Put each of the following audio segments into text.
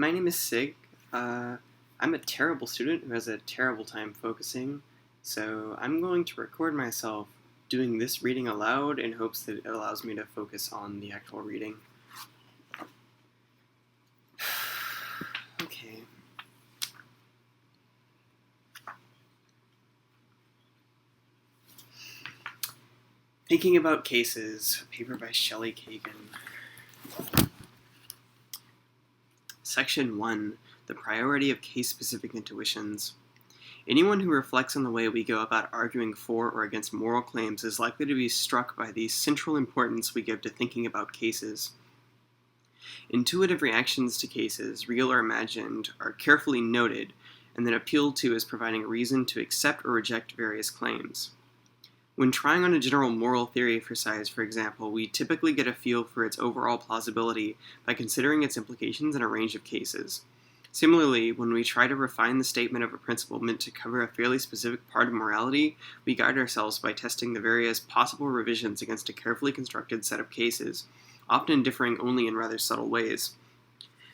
My name is Sig. I'm a terrible student who has a terrible time focusing, so I'm going to record myself doing this reading aloud in hopes that it allows me to focus on the actual reading. Okay. Thinking About Cases, a paper by Shelly Kagan. Section 1, The Priority of Case-Specific Intuitions. Anyone who reflects on the way we go about arguing for or against moral claims is likely to be struck by the central importance we give to thinking about cases. Intuitive reactions to cases, real or imagined, are carefully noted and then appealed to as providing reason to accept or reject various claims. When trying on a general moral theory exercise, for example, we typically get a feel for its overall plausibility by considering its implications in a range of cases. Similarly, when we try to refine the statement of a principle meant to cover a fairly specific part of morality, we guide ourselves by testing the various possible revisions against a carefully constructed set of cases, often differing only in rather subtle ways.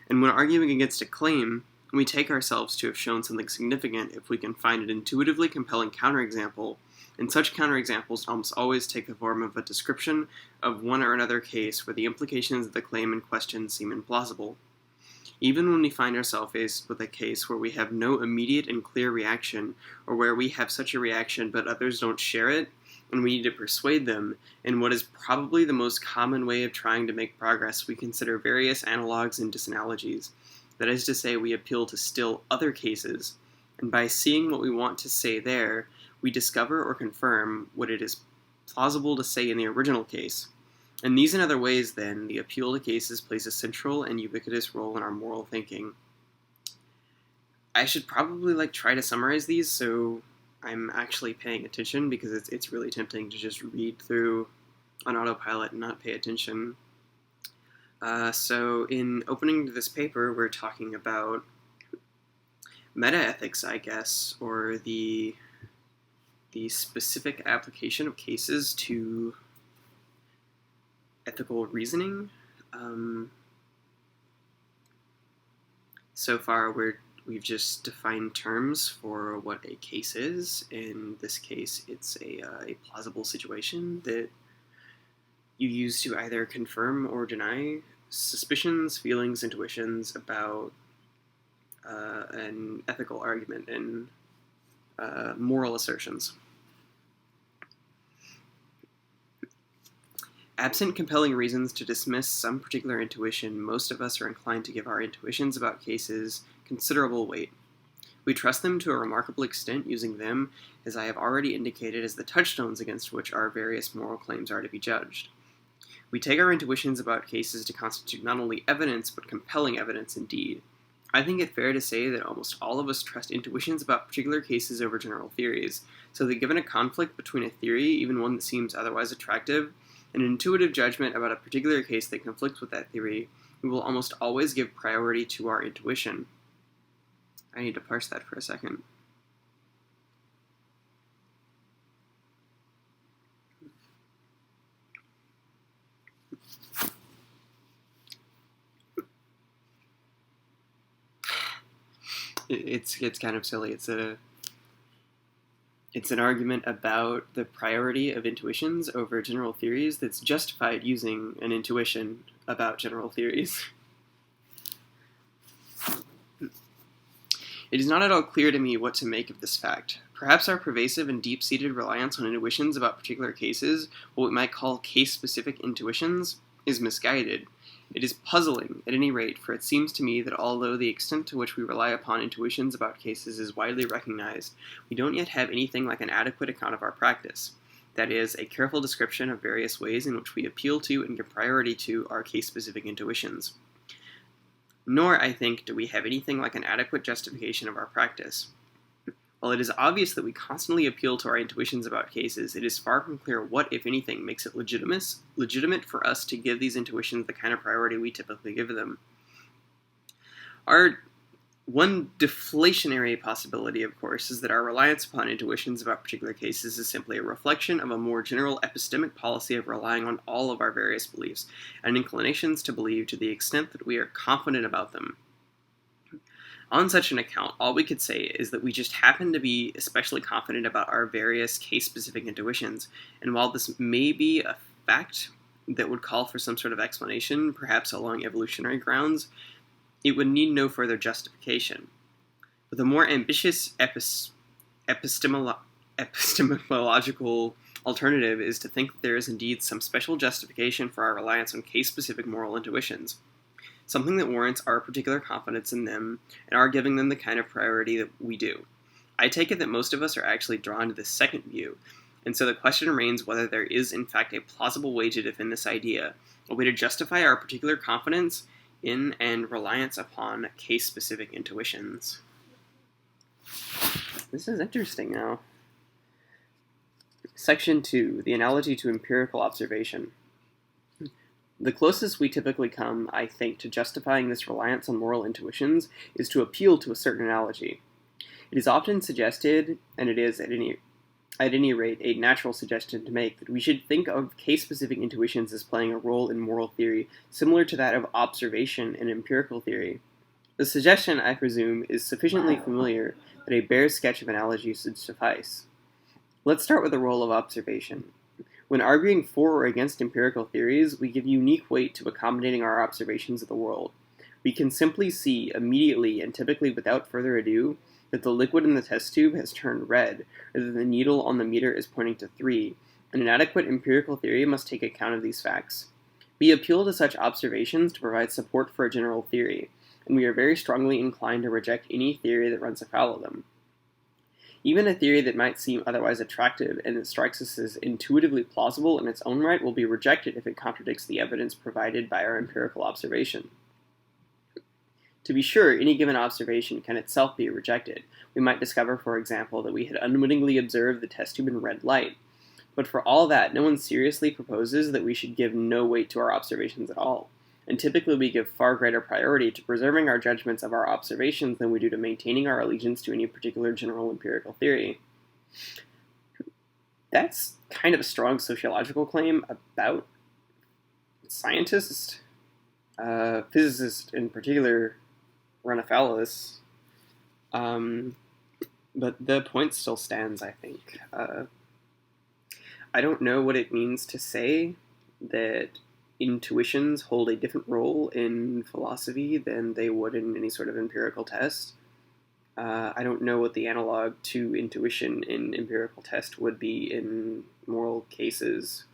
And when arguing against a claim, we take ourselves to have shown something significant if we can find an intuitively compelling counterexample, and such counterexamples almost always take the form of a description of one or another case where the implications of the claim in question seem implausible. Even when we find ourselves faced with a case where we have no immediate and clear reaction, or where we have such a reaction but others don't share it, and we need to persuade them, in what is probably the most common way of trying to make progress, we consider various analogs and disanalogies. That is to say, we appeal to still other cases, and by seeing what we want to say there, we discover or confirm what it is plausible to say in the original case. In these and other ways, then, the appeal to cases plays a central and ubiquitous role in our moral thinking. I should probably try to summarize these so I'm actually paying attention, because it's really tempting to just read through on autopilot and not pay attention. So in opening to this paper, we're talking about meta-ethics, I guess, or the specific application of cases to ethical reasoning. So far, we've just defined terms for what a case is. In this case, it's a plausible situation that you use to either confirm or deny suspicions, feelings, intuitions about an ethical argument and moral assertions. Absent compelling reasons to dismiss some particular intuition, most of us are inclined to give our intuitions about cases considerable weight. We trust them to a remarkable extent, using them, as I have already indicated, as the touchstones against which our various moral claims are to be judged. We take our intuitions about cases to constitute not only evidence, but compelling evidence indeed. I think it fair to say that almost all of us trust intuitions about particular cases over general theories, so that given a conflict between a theory, even one that seems otherwise attractive, and an intuitive judgment about a particular case that conflicts with that theory, we will almost always give priority to our intuition. I need to parse that for a second. It's kind of silly. It's an argument about the priority of intuitions over general theories that's justified using an intuition about general theories. It is not at all clear to me what to make of this fact. Perhaps our pervasive and deep-seated reliance on intuitions about particular cases, what we might call case-specific intuitions, is misguided. It is puzzling, at any rate, for it seems to me that although the extent to which we rely upon intuitions about cases is widely recognized, we don't yet have anything like an adequate account of our practice. That is, a careful description of various ways in which we appeal to and give priority to our case-specific intuitions. Nor, I think, do we have anything like an adequate justification of our practice. While it is obvious that we constantly appeal to our intuitions about cases, it is far from clear what, if anything, makes it legitimate for us to give these intuitions the kind of priority we typically give them. Our one deflationary possibility, of course, is that our reliance upon intuitions about particular cases is simply a reflection of a more general epistemic policy of relying on all of our various beliefs and inclinations to believe to the extent that we are confident about them. On such an account, all we could say is that we just happen to be especially confident about our various case-specific intuitions, and while this may be a fact that would call for some sort of explanation, perhaps along evolutionary grounds, it would need no further justification. But the more ambitious epistemological alternative is to think that there is indeed some special justification for our reliance on case-specific moral intuitions, something that warrants our particular confidence in them and our giving them the kind of priority that we do. I take it that most of us are actually drawn to this second view, and so the question remains whether there is in fact a plausible way to defend this idea, a way to justify our particular confidence in and reliance upon case-specific intuitions. This is interesting now. Section 2, the analogy to empirical observation. The closest we typically come, I think, to justifying this reliance on moral intuitions is to appeal to a certain analogy. It is often suggested, and it is at any rate a natural suggestion to make, that we should think of case-specific intuitions as playing a role in moral theory similar to that of observation in empirical theory. The suggestion, I presume, is sufficiently familiar that a bare sketch of analogy should suffice. Let's start with the role of observation. When arguing for or against empirical theories, we give unique weight to accommodating our observations of the world. We can simply see, immediately and typically without further ado, that the liquid in the test tube has turned red, or that the needle on the meter is pointing to 3, and an adequate empirical theory must take account of these facts. We appeal to such observations to provide support for a general theory, and we are very strongly inclined to reject any theory that runs afoul of them. Even a theory that might seem otherwise attractive and that strikes us as intuitively plausible in its own right will be rejected if it contradicts the evidence provided by our empirical observation. To be sure, any given observation can itself be rejected. We might discover, for example, that we had unwittingly observed the test tube in red light. But for all that, no one seriously proposes that we should give no weight to our observations at all. And typically we give far greater priority to preserving our judgments of our observations than we do to maintaining our allegiance to any particular general empirical theory. That's kind of a strong sociological claim about scientists. Physicists in particular run afoul of this. But the point still stands, I think. I don't know what it means to say that intuitions hold a different role in philosophy than they would in any sort of empirical test. I don't know what the analog to intuition in empirical test would be in moral cases.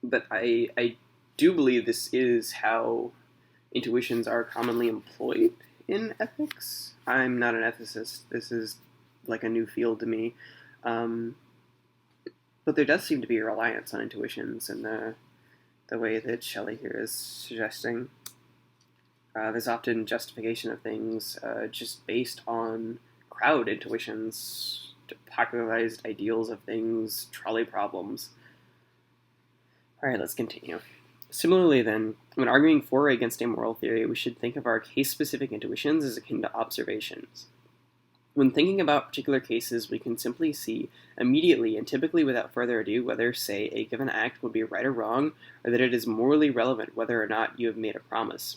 But I do believe this is how intuitions are commonly employed in ethics. I'm not an ethicist. This is like a new field to me. But there does seem to be a reliance on intuitions in the way that Shelley here is suggesting. There's often justification of things just based on crowd intuitions, popularized ideals of things, trolley problems. Alright, let's continue. Similarly then, when arguing for or against a moral theory, we should think of our case-specific intuitions as akin to observations. When thinking about particular cases, we can simply see immediately and typically without further ado whether, say, a given act would be right or wrong, or that it is morally relevant whether or not you have made a promise.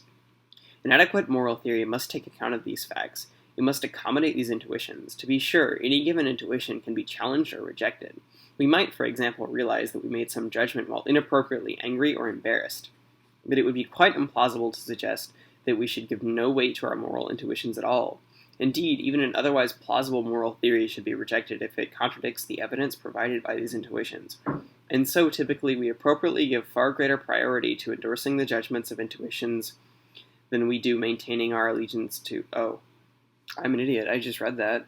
An adequate moral theory must take account of these facts. It must accommodate these intuitions. To be sure, any given intuition can be challenged or rejected. We might, for example, realize that we made some judgment while inappropriately angry or embarrassed. But it would be quite implausible to suggest that we should give no weight to our moral intuitions at all. Indeed, even an otherwise plausible moral theory should be rejected if it contradicts the evidence provided by these intuitions. And so, typically, we appropriately give far greater priority to endorsing the judgments of intuitions than we do maintaining our allegiance to... Oh, I'm an idiot. I just read that.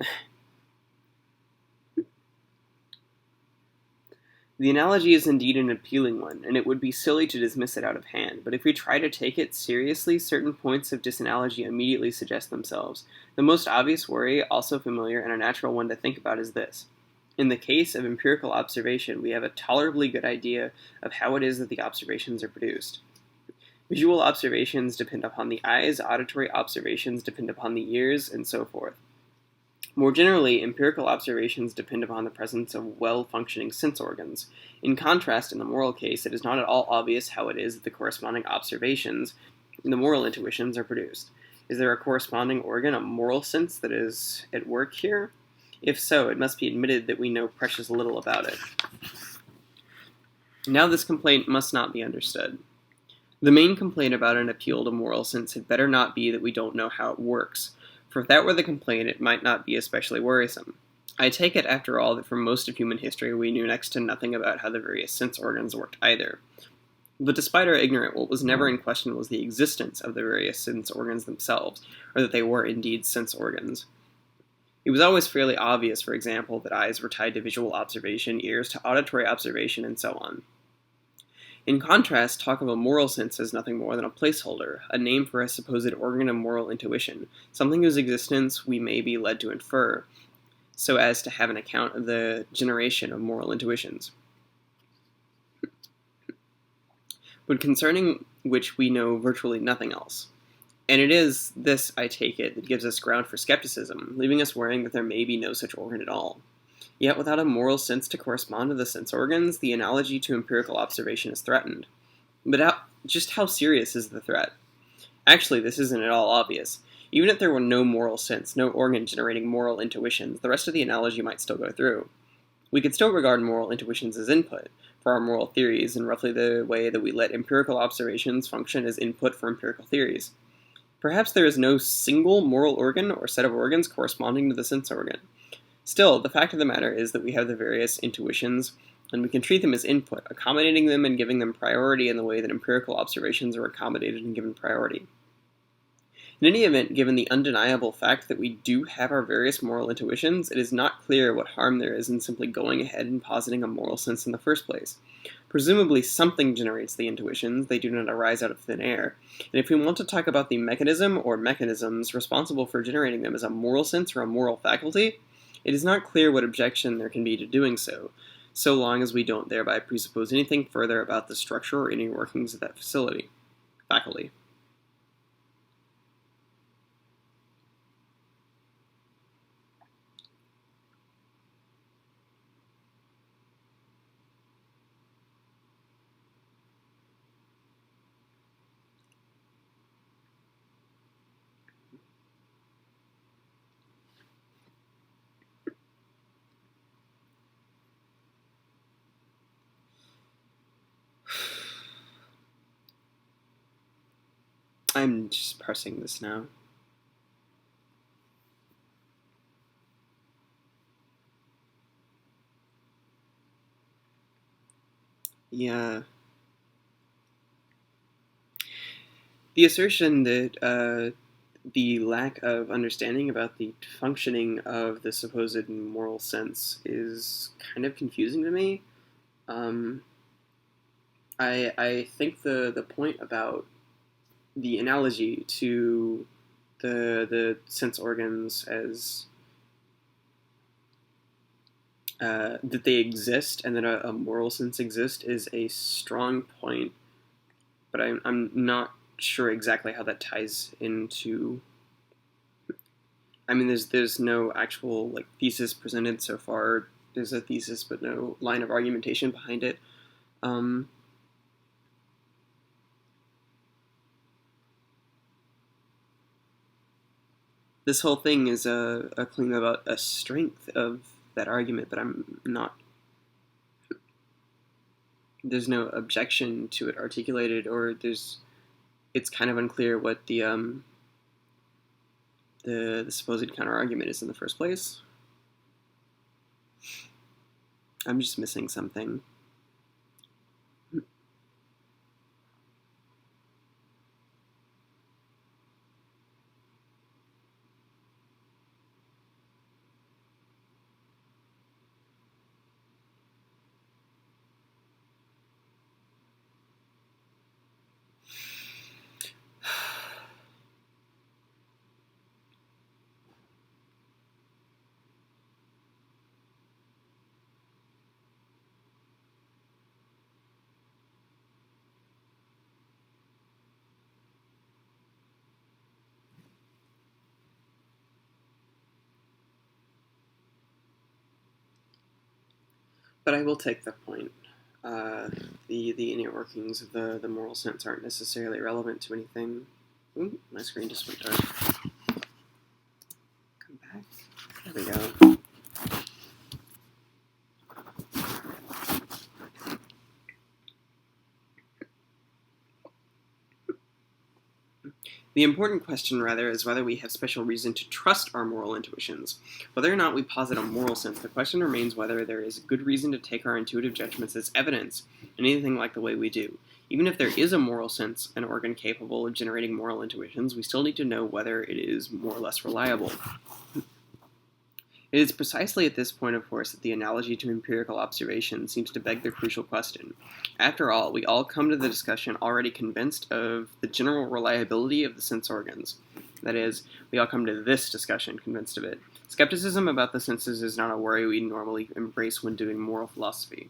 The analogy is indeed an appealing one, and it would be silly to dismiss it out of hand, but if we try to take it seriously, certain points of disanalogy immediately suggest themselves. The most obvious worry, also familiar and a natural one to think about, is this. In the case of empirical observation, we have a tolerably good idea of how it is that the observations are produced. Visual observations depend upon the eyes, auditory observations depend upon the ears, and so forth. More generally, empirical observations depend upon the presence of well-functioning sense organs. In contrast, in the moral case, it is not at all obvious how it is that the corresponding observations the moral intuitions are produced. Is there a corresponding organ, a moral sense, that is at work here? If so, it must be admitted that we know precious little about it. Now this complaint must not be understood. The main complaint about an appeal to moral sense had better not be that we don't know how it works, for if that were the complaint, it might not be especially worrisome. I take it, after all, that for most of human history we knew next to nothing about how the various sense organs worked either. But despite our ignorance, what was never in question was the existence of the various sense organs themselves, or that they were indeed sense organs. It was always fairly obvious, for example, that eyes were tied to visual observation, ears to auditory observation, and so on. In contrast, talk of a moral sense is nothing more than a placeholder, a name for a supposed organ of moral intuition, something whose existence we may be led to infer, so as to have an account of the generation of moral intuitions, but concerning which we know virtually nothing else. And it is this, I take it, that gives us ground for skepticism, leaving us worrying that there may be no such organ at all. Yet without a moral sense to correspond to the sense organs, the analogy to empirical observation is threatened. But just how serious is the threat? Actually, this isn't at all obvious. Even if there were no moral sense, no organ generating moral intuitions, the rest of the analogy might still go through. We could still regard moral intuitions as input for our moral theories in roughly the way that we let empirical observations function as input for empirical theories. Perhaps there is no single moral organ or set of organs corresponding to the sense organ. Still, the fact of the matter is that we have the various intuitions, and we can treat them as input, accommodating them and giving them priority in the way that empirical observations are accommodated and given priority. In any event, given the undeniable fact that we do have our various moral intuitions, it is not clear what harm there is in simply going ahead and positing a moral sense in the first place. Presumably something generates the intuitions, they do not arise out of thin air, and if we want to talk about the mechanism or mechanisms responsible for generating them as a moral sense or a moral faculty, it is not clear what objection there can be to doing so, so long as we don't thereby presuppose anything further about the structure or inner workings of that faculty. I'm just parsing this now. Yeah. The assertion that the lack of understanding about the functioning of the supposed moral sense is kind of confusing to me. I think the point about the analogy to the sense organs as that they exist and that a moral sense exists is a strong point, but I'm not sure exactly how that ties into. I mean, there's no actual thesis presented so far. There's a thesis, but no line of argumentation behind it. This whole thing is a claim about a strength of that argument, but I'm not. There's no objection to it articulated, or it's kind of unclear what the supposed counter argument is in the first place. I'm just missing something. But I will take the point. the inner workings of the moral sense aren't necessarily relevant to anything. Ooh, my screen just went dark. Come back. There we go. The important question, rather, is whether we have special reason to trust our moral intuitions. Whether or not we posit a moral sense, the question remains whether there is good reason to take our intuitive judgments as evidence in anything like the way we do. Even if there is a moral sense, an organ capable of generating moral intuitions, we still need to know whether it is more or less reliable. It is precisely at this point, of course, that the analogy to empirical observation seems to beg the crucial question. After all, we all come to the discussion already convinced of the general reliability of the sense organs. That is, we all come to this discussion convinced of it. Skepticism about the senses is not a worry we normally embrace when doing moral philosophy.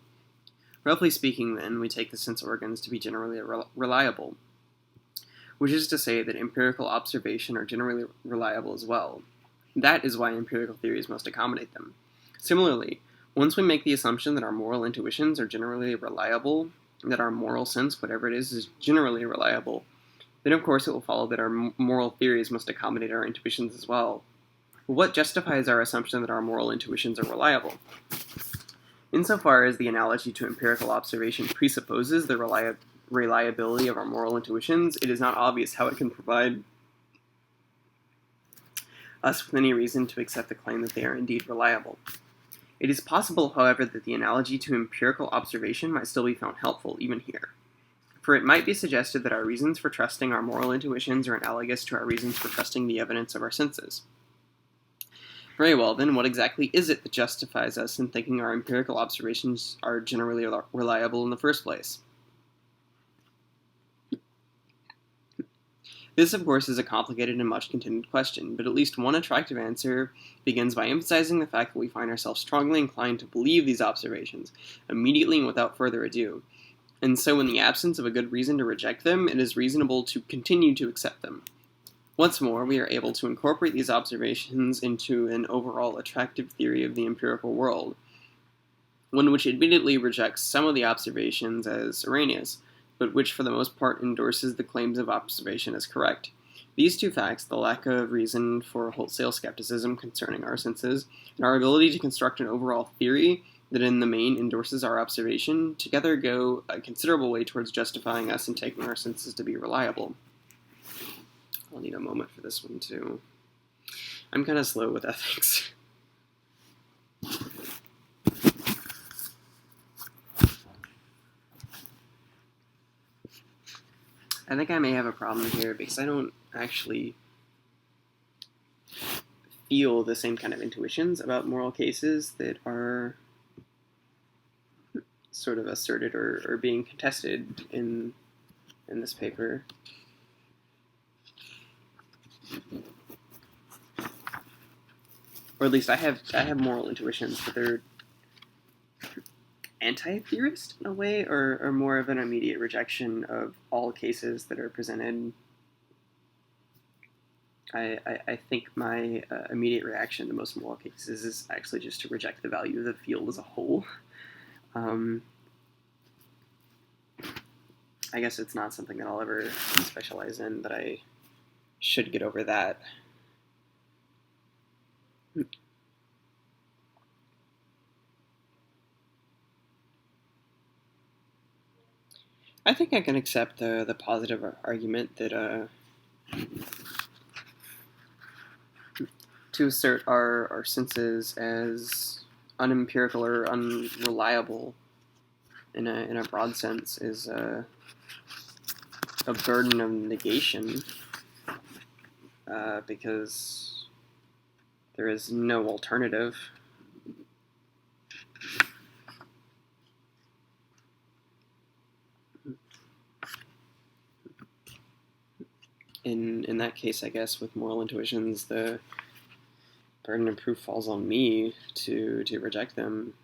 Roughly speaking, then, we take the sense organs to be generally reliable, which is to say that empirical observation are generally reliable as well. That is why empirical theories must accommodate them. Similarly, once we make the assumption that our moral intuitions are generally reliable, that our moral sense, whatever it is generally reliable, then of course it will follow that our moral theories must accommodate our intuitions as well. But what justifies our assumption that our moral intuitions are reliable? Insofar as the analogy to empirical observation presupposes the reliability of our moral intuitions, it is not obvious how it can provide us with any reason to accept the claim that they are indeed reliable. It is possible, however, that the analogy to empirical observation might still be found helpful, even here. For it might be suggested that our reasons for trusting our moral intuitions are analogous to our reasons for trusting the evidence of our senses. Very well, then, what exactly is it that justifies us in thinking our empirical observations are generally reliable in the first place? This, of course, is a complicated and much contended question, but at least one attractive answer begins by emphasizing the fact that we find ourselves strongly inclined to believe these observations, immediately and without further ado. And so, in the absence of a good reason to reject them, it is reasonable to continue to accept them. Once more, we are able to incorporate these observations into an overall attractive theory of the empirical world, one which admittedly rejects some of the observations as erroneous, but which for the most part endorses the claims of observation as correct. These two facts, the lack of reason for wholesale skepticism concerning our senses, and our ability to construct an overall theory that in the main endorses our observation, together go a considerable way towards justifying us in taking our senses to be reliable. I'll need a moment for this one too. I'm kind of slow with ethics. I think I may have a problem here because I don't actually feel the same kind of intuitions about moral cases that are sort of asserted or being contested in this paper. Or at least I have moral intuitions, but they're anti-theorist in a way, or more of an immediate rejection of all cases that are presented. I think my immediate reaction to most moral cases is actually just to reject the value of the field as a whole. I guess it's not something that I'll ever specialize in, but I should get over that. I think I can accept the positive argument that to assert our senses as unempirical or unreliable in a broad sense is a burden of negation, because there is no alternative. In that case, I guess, with moral intuitions, the burden of proof falls on me to reject them,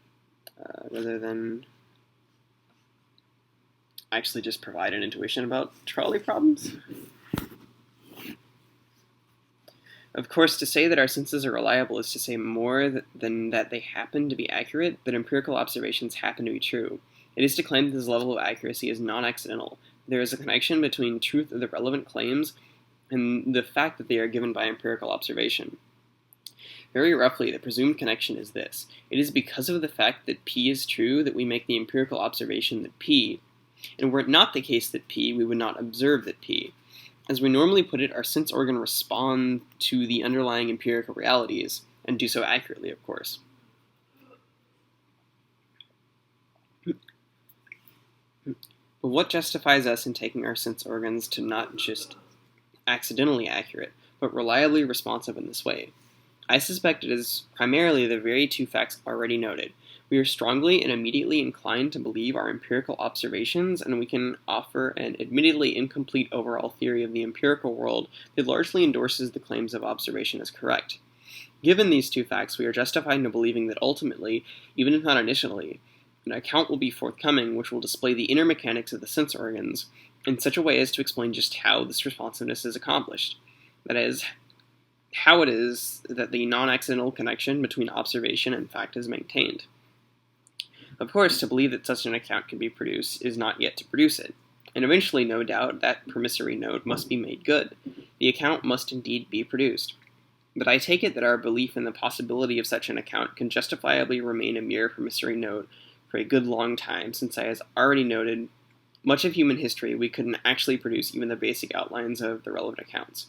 rather than actually just provide an intuition about trolley problems. Of course, to say that our senses are reliable is to say more than that they happen to be accurate, that empirical observations happen to be true. It is to claim that this level of accuracy is non-accidental. There is a connection between truth of the relevant claims and the fact that they are given by empirical observation. Very roughly, the presumed connection is this. It is because of the fact that P is true that we make the empirical observation that P, and were it not the case that P, we would not observe that P. As we normally put it, our sense organ respond to the underlying empirical realities, and do so accurately, of course. But what justifies us in taking our sense organs to not just accidentally accurate, but reliably responsive in this way? I suspect it is primarily the very two facts already noted. We are strongly and immediately inclined to believe our empirical observations, and we can offer an admittedly incomplete overall theory of the empirical world that largely endorses the claims of observation as correct. Given these two facts, we are justified in believing that ultimately, even if not initially, an account will be forthcoming which will display the inner mechanics of the sense organs in such a way as to explain just how this responsiveness is accomplished. That is, how it is that the non-accidental connection between observation and fact is maintained. Of course, to believe that such an account can be produced is not yet to produce it, and eventually, no doubt, that promissory note must be made good. The account must indeed be produced. But I take it that our belief in the possibility of such an account can justifiably remain a mere promissory note for a good long time, since, as already noted, much of human history we couldn't actually produce even the basic outlines of the relevant accounts.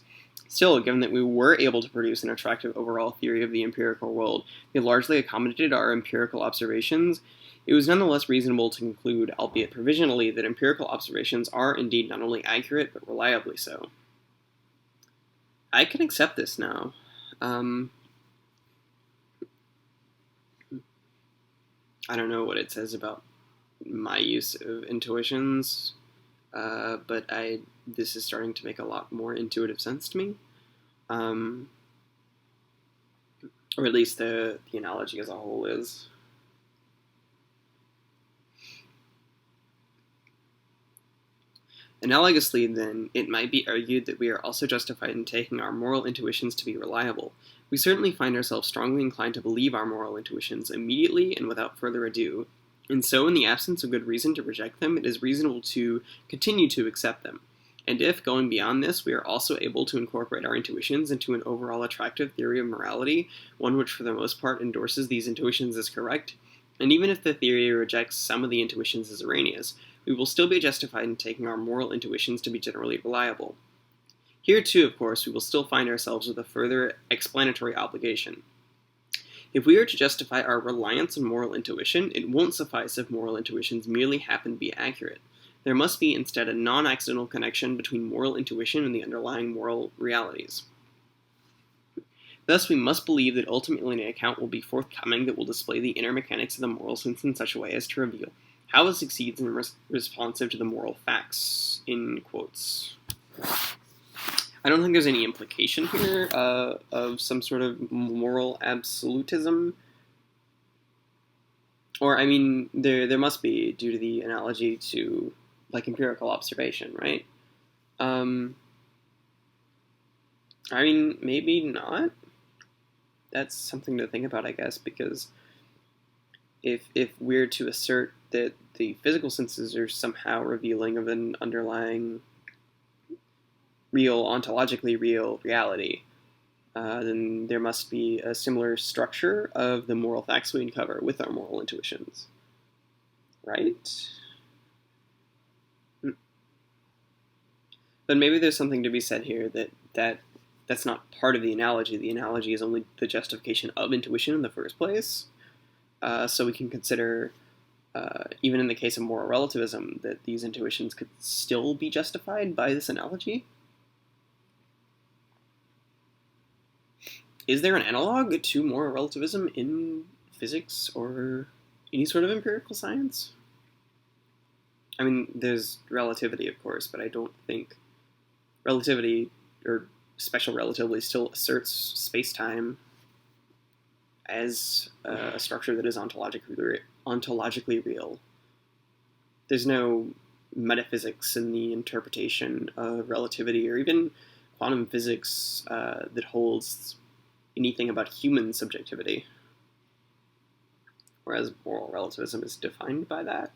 Still, given that we were able to produce an attractive overall theory of the empirical world that largely accommodated our empirical observations, it was nonetheless reasonable to conclude, albeit provisionally, that empirical observations are indeed not only accurate, but reliably so. I can accept this now. I don't know what it says about my use of intuitions, but this is starting to make a lot more intuitive sense to me. Or at least the analogy as a whole is. Analogously, then, it might be argued that we are also justified in taking our moral intuitions to be reliable. We certainly find ourselves strongly inclined to believe our moral intuitions immediately and without further ado, and so in the absence of good reason to reject them, it is reasonable to continue to accept them. And if, going beyond this, we are also able to incorporate our intuitions into an overall attractive theory of morality, one which for the most part endorses these intuitions as correct, and even if the theory rejects some of the intuitions as erroneous, we will still be justified in taking our moral intuitions to be generally reliable. Here, too, of course, we will still find ourselves with a further explanatory obligation. If we are to justify our reliance on moral intuition, it won't suffice if moral intuitions merely happen to be accurate. There must be instead a non-accidental connection between moral intuition and the underlying moral realities. Thus, we must believe that ultimately an account will be forthcoming that will display the inner mechanics of the moral sense in such a way as to reveal how it succeeds in responsive to the moral facts, in quotes. I don't think there's any implication here of some sort of moral absolutism. Or, I mean, there must be, due to the analogy to, like, empirical observation, right? I mean, maybe not. That's something to think about, I guess, because if we're to assert that the physical senses are somehow revealing of an underlying real, ontologically real reality, then there must be a similar structure of the moral facts we uncover with our moral intuitions. Right? But maybe there's something to be said here that's not part of the analogy. The analogy is only the justification of intuition in the first place. So we can consider, even in the case of moral relativism, that these intuitions could still be justified by this analogy. Is there an analog to moral relativism in physics or any sort of empirical science? I mean, there's relativity, of course, but I don't think relativity, or special relativity, still asserts space-time as a structure that is ontologically real. There's no metaphysics in the interpretation of relativity, or even quantum physics that holds anything about human subjectivity, whereas moral relativism is defined by that.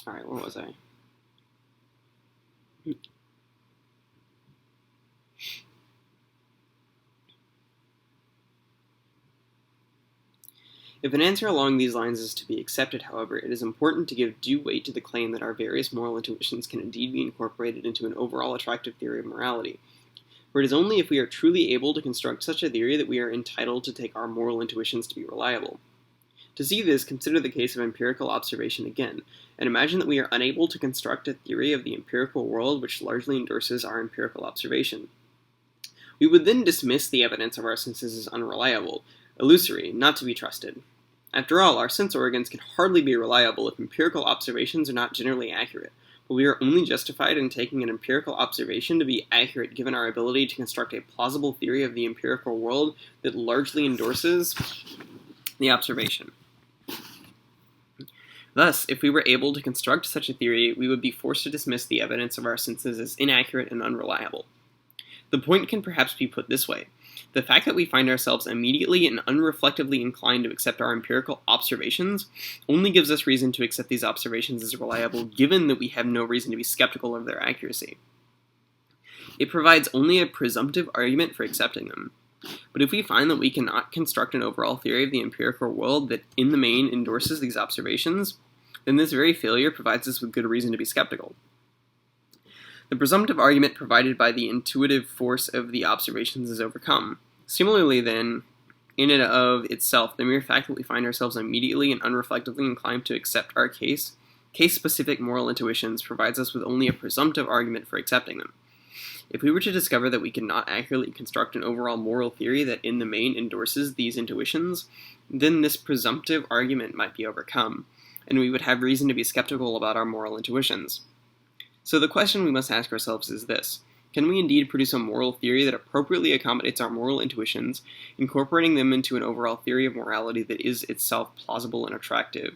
Alright, where was I? If an answer along these lines is to be accepted, however, it is important to give due weight to the claim that our various moral intuitions can indeed be incorporated into an overall attractive theory of morality. For it is only if we are truly able to construct such a theory that we are entitled to take our moral intuitions to be reliable. To see this, consider the case of empirical observation again, and imagine that we are unable to construct a theory of the empirical world which largely endorses our empirical observation. We would then dismiss the evidence of our senses as unreliable, illusory, not to be trusted. After all, our sense organs can hardly be reliable if empirical observations are not generally accurate, but we are only justified in taking an empirical observation to be accurate given our ability to construct a plausible theory of the empirical world that largely endorses the observation. Thus, if we were able to construct such a theory, we would be forced to dismiss the evidence of our senses as inaccurate and unreliable. The point can perhaps be put this way. The fact that we find ourselves immediately and unreflectively inclined to accept our empirical observations only gives us reason to accept these observations as reliable, given that we have no reason to be skeptical of their accuracy. It provides only a presumptive argument for accepting them. But if we find that we cannot construct an overall theory of the empirical world that in the main endorses these observations, then this very failure provides us with good reason to be skeptical. The presumptive argument provided by the intuitive force of the observations is overcome. Similarly, then, in and of itself, the mere fact that we find ourselves immediately and unreflectively inclined to accept our case-specific moral intuitions provides us with only a presumptive argument for accepting them. If we were to discover that we could not accurately construct an overall moral theory that in the main endorses these intuitions, then this presumptive argument might be overcome, and we would have reason to be skeptical about our moral intuitions. So the question we must ask ourselves is this: can we indeed produce a moral theory that appropriately accommodates our moral intuitions, incorporating them into an overall theory of morality that is itself plausible and attractive?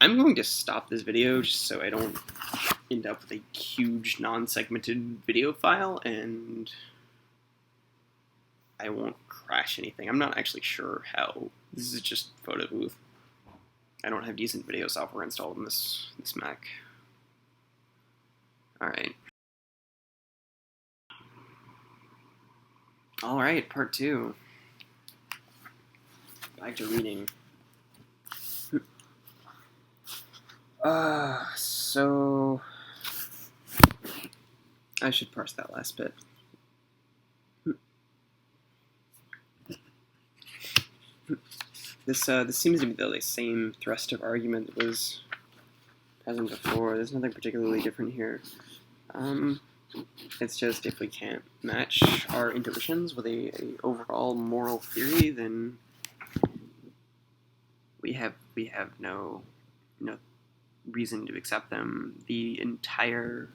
I'm going to stop this video just so I don't end up with a huge non-segmented video file, and I won't crash anything. I'm not actually sure how. This is just photo booth. I don't have decent video software installed on this Mac. Alright, part 2. Back to reading. So I should parse that last bit. This seems to be the same thrust of argument that was present before. There's nothing particularly different here. It's just if we can't match our intuitions with a overall moral theory, then we have no reason to accept them. The entire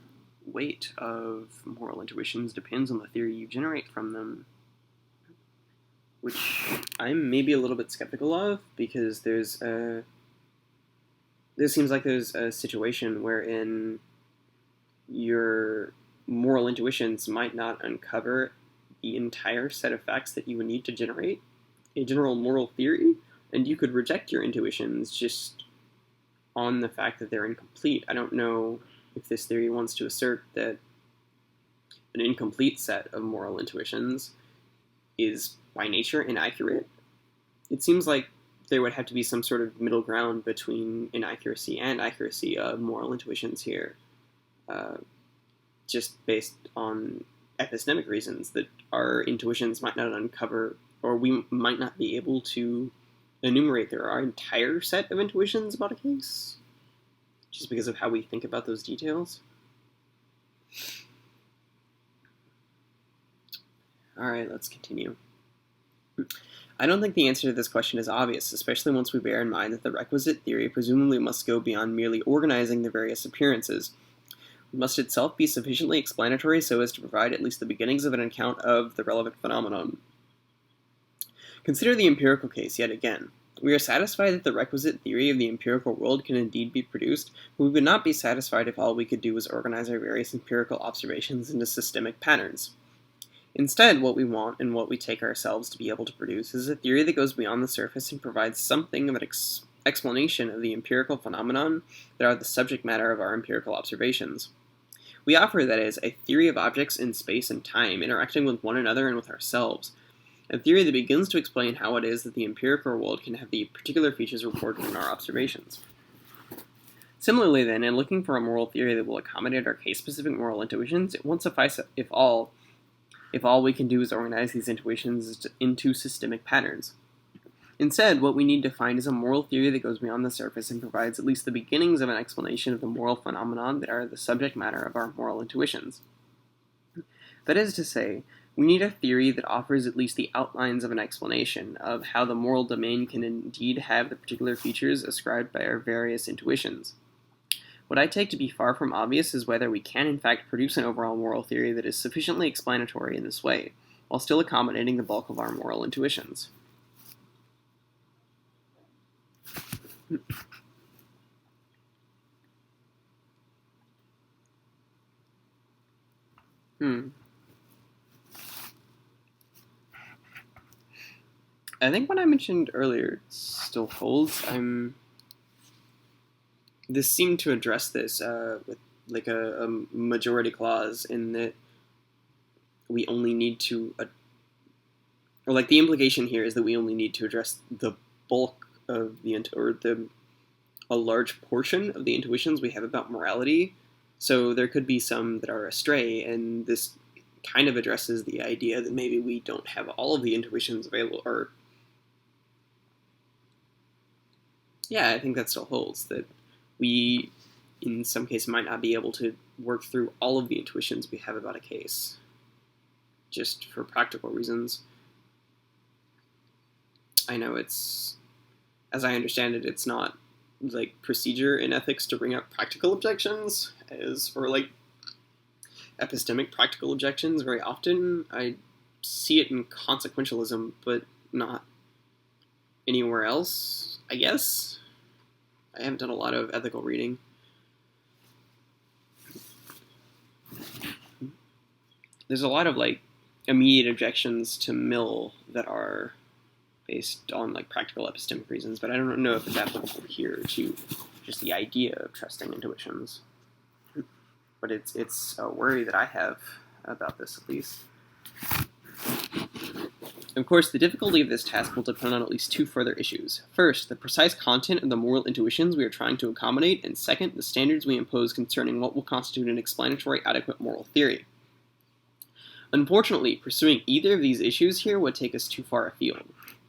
weight of moral intuitions depends on the theory you generate from them, which I'm maybe a little bit skeptical of, because there seems like there's a situation wherein your moral intuitions might not uncover the entire set of facts that you would need to generate a general moral theory, and you could reject your intuitions just on the fact that they're incomplete. I don't know if this theory wants to assert that an incomplete set of moral intuitions is by nature inaccurate. It seems like there would have to be some sort of middle ground between inaccuracy and accuracy of moral intuitions here, just based on epistemic reasons that our intuitions might not uncover, or we might not be able to enumerate our entire set of intuitions about a case, just because of how we think about those details. Alright, let's continue. I don't think the answer to this question is obvious, especially once we bear in mind that the requisite theory presumably must go beyond merely organizing the various appearances. It must itself be sufficiently explanatory so as to provide at least the beginnings of an account of the relevant phenomenon. Consider the empirical case yet again. We are satisfied that the requisite theory of the empirical world can indeed be produced, but we would not be satisfied if all we could do was organize our various empirical observations into systemic patterns. Instead, what we want, and what we take ourselves to be able to produce, is a theory that goes beyond the surface and provides something of an explanation of the empirical phenomenon that are the subject matter of our empirical observations. We offer, that is, a theory of objects in space and time interacting with one another and with ourselves, a theory that begins to explain how it is that the empirical world can have the particular features recorded in our observations. Similarly, then, in looking for a moral theory that will accommodate our case-specific moral intuitions, it won't suffice if all we can do is organize these intuitions into systemic patterns. Instead, what we need to find is a moral theory that goes beyond the surface and provides at least the beginnings of an explanation of the moral phenomenon that are the subject matter of our moral intuitions. That is to say, we need a theory that offers at least the outlines of an explanation of how the moral domain can indeed have the particular features ascribed by our various intuitions. What I take to be far from obvious is whether we can in fact produce an overall moral theory that is sufficiently explanatory in this way, while still accommodating the bulk of our moral intuitions. I think what I mentioned earlier still holds. This seemed to address this with like a majority clause in that we only need to, or like the implication here is that we only need to address the bulk of a large portion of the intuitions we have about morality. So there could be some that are astray, and this kind of addresses the idea that maybe we don't have all of the intuitions available, or yeah, I think that still holds, that we, in some cases, might not be able to work through all of the intuitions we have about a case, just for practical reasons. I know it's, as I understand it, it's not like procedure in ethics to bring up practical objections, or like epistemic practical objections very often. I see it in consequentialism, but not anywhere else, I guess. I haven't done a lot of ethical reading. There's a lot of like immediate objections to Mill that are based on like practical epistemic reasons, but I don't know if it's applicable here to just the idea of trusting intuitions. But it's a worry that I have about this, at least. Of course, the difficulty of this task will depend on at least two further issues. First, the precise content of the moral intuitions we are trying to accommodate, and second, the standards we impose concerning what will constitute an explanatory adequate moral theory. Unfortunately, pursuing either of these issues here would take us too far afield.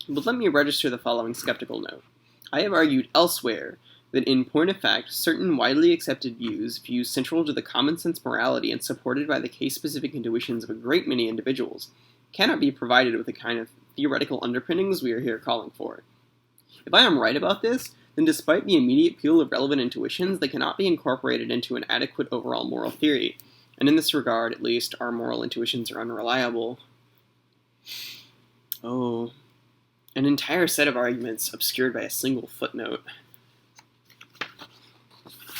But let me register the following skeptical note. I have argued elsewhere that in point of fact, certain widely accepted views central to the common sense morality and supported by the case-specific intuitions of a great many individuals, cannot be provided with the kind of theoretical underpinnings we are here calling for. If I am right about this, then despite the immediate appeal of relevant intuitions, they cannot be incorporated into an adequate overall moral theory, and in this regard, at least, our moral intuitions are unreliable. Oh, an entire set of arguments obscured by a single footnote.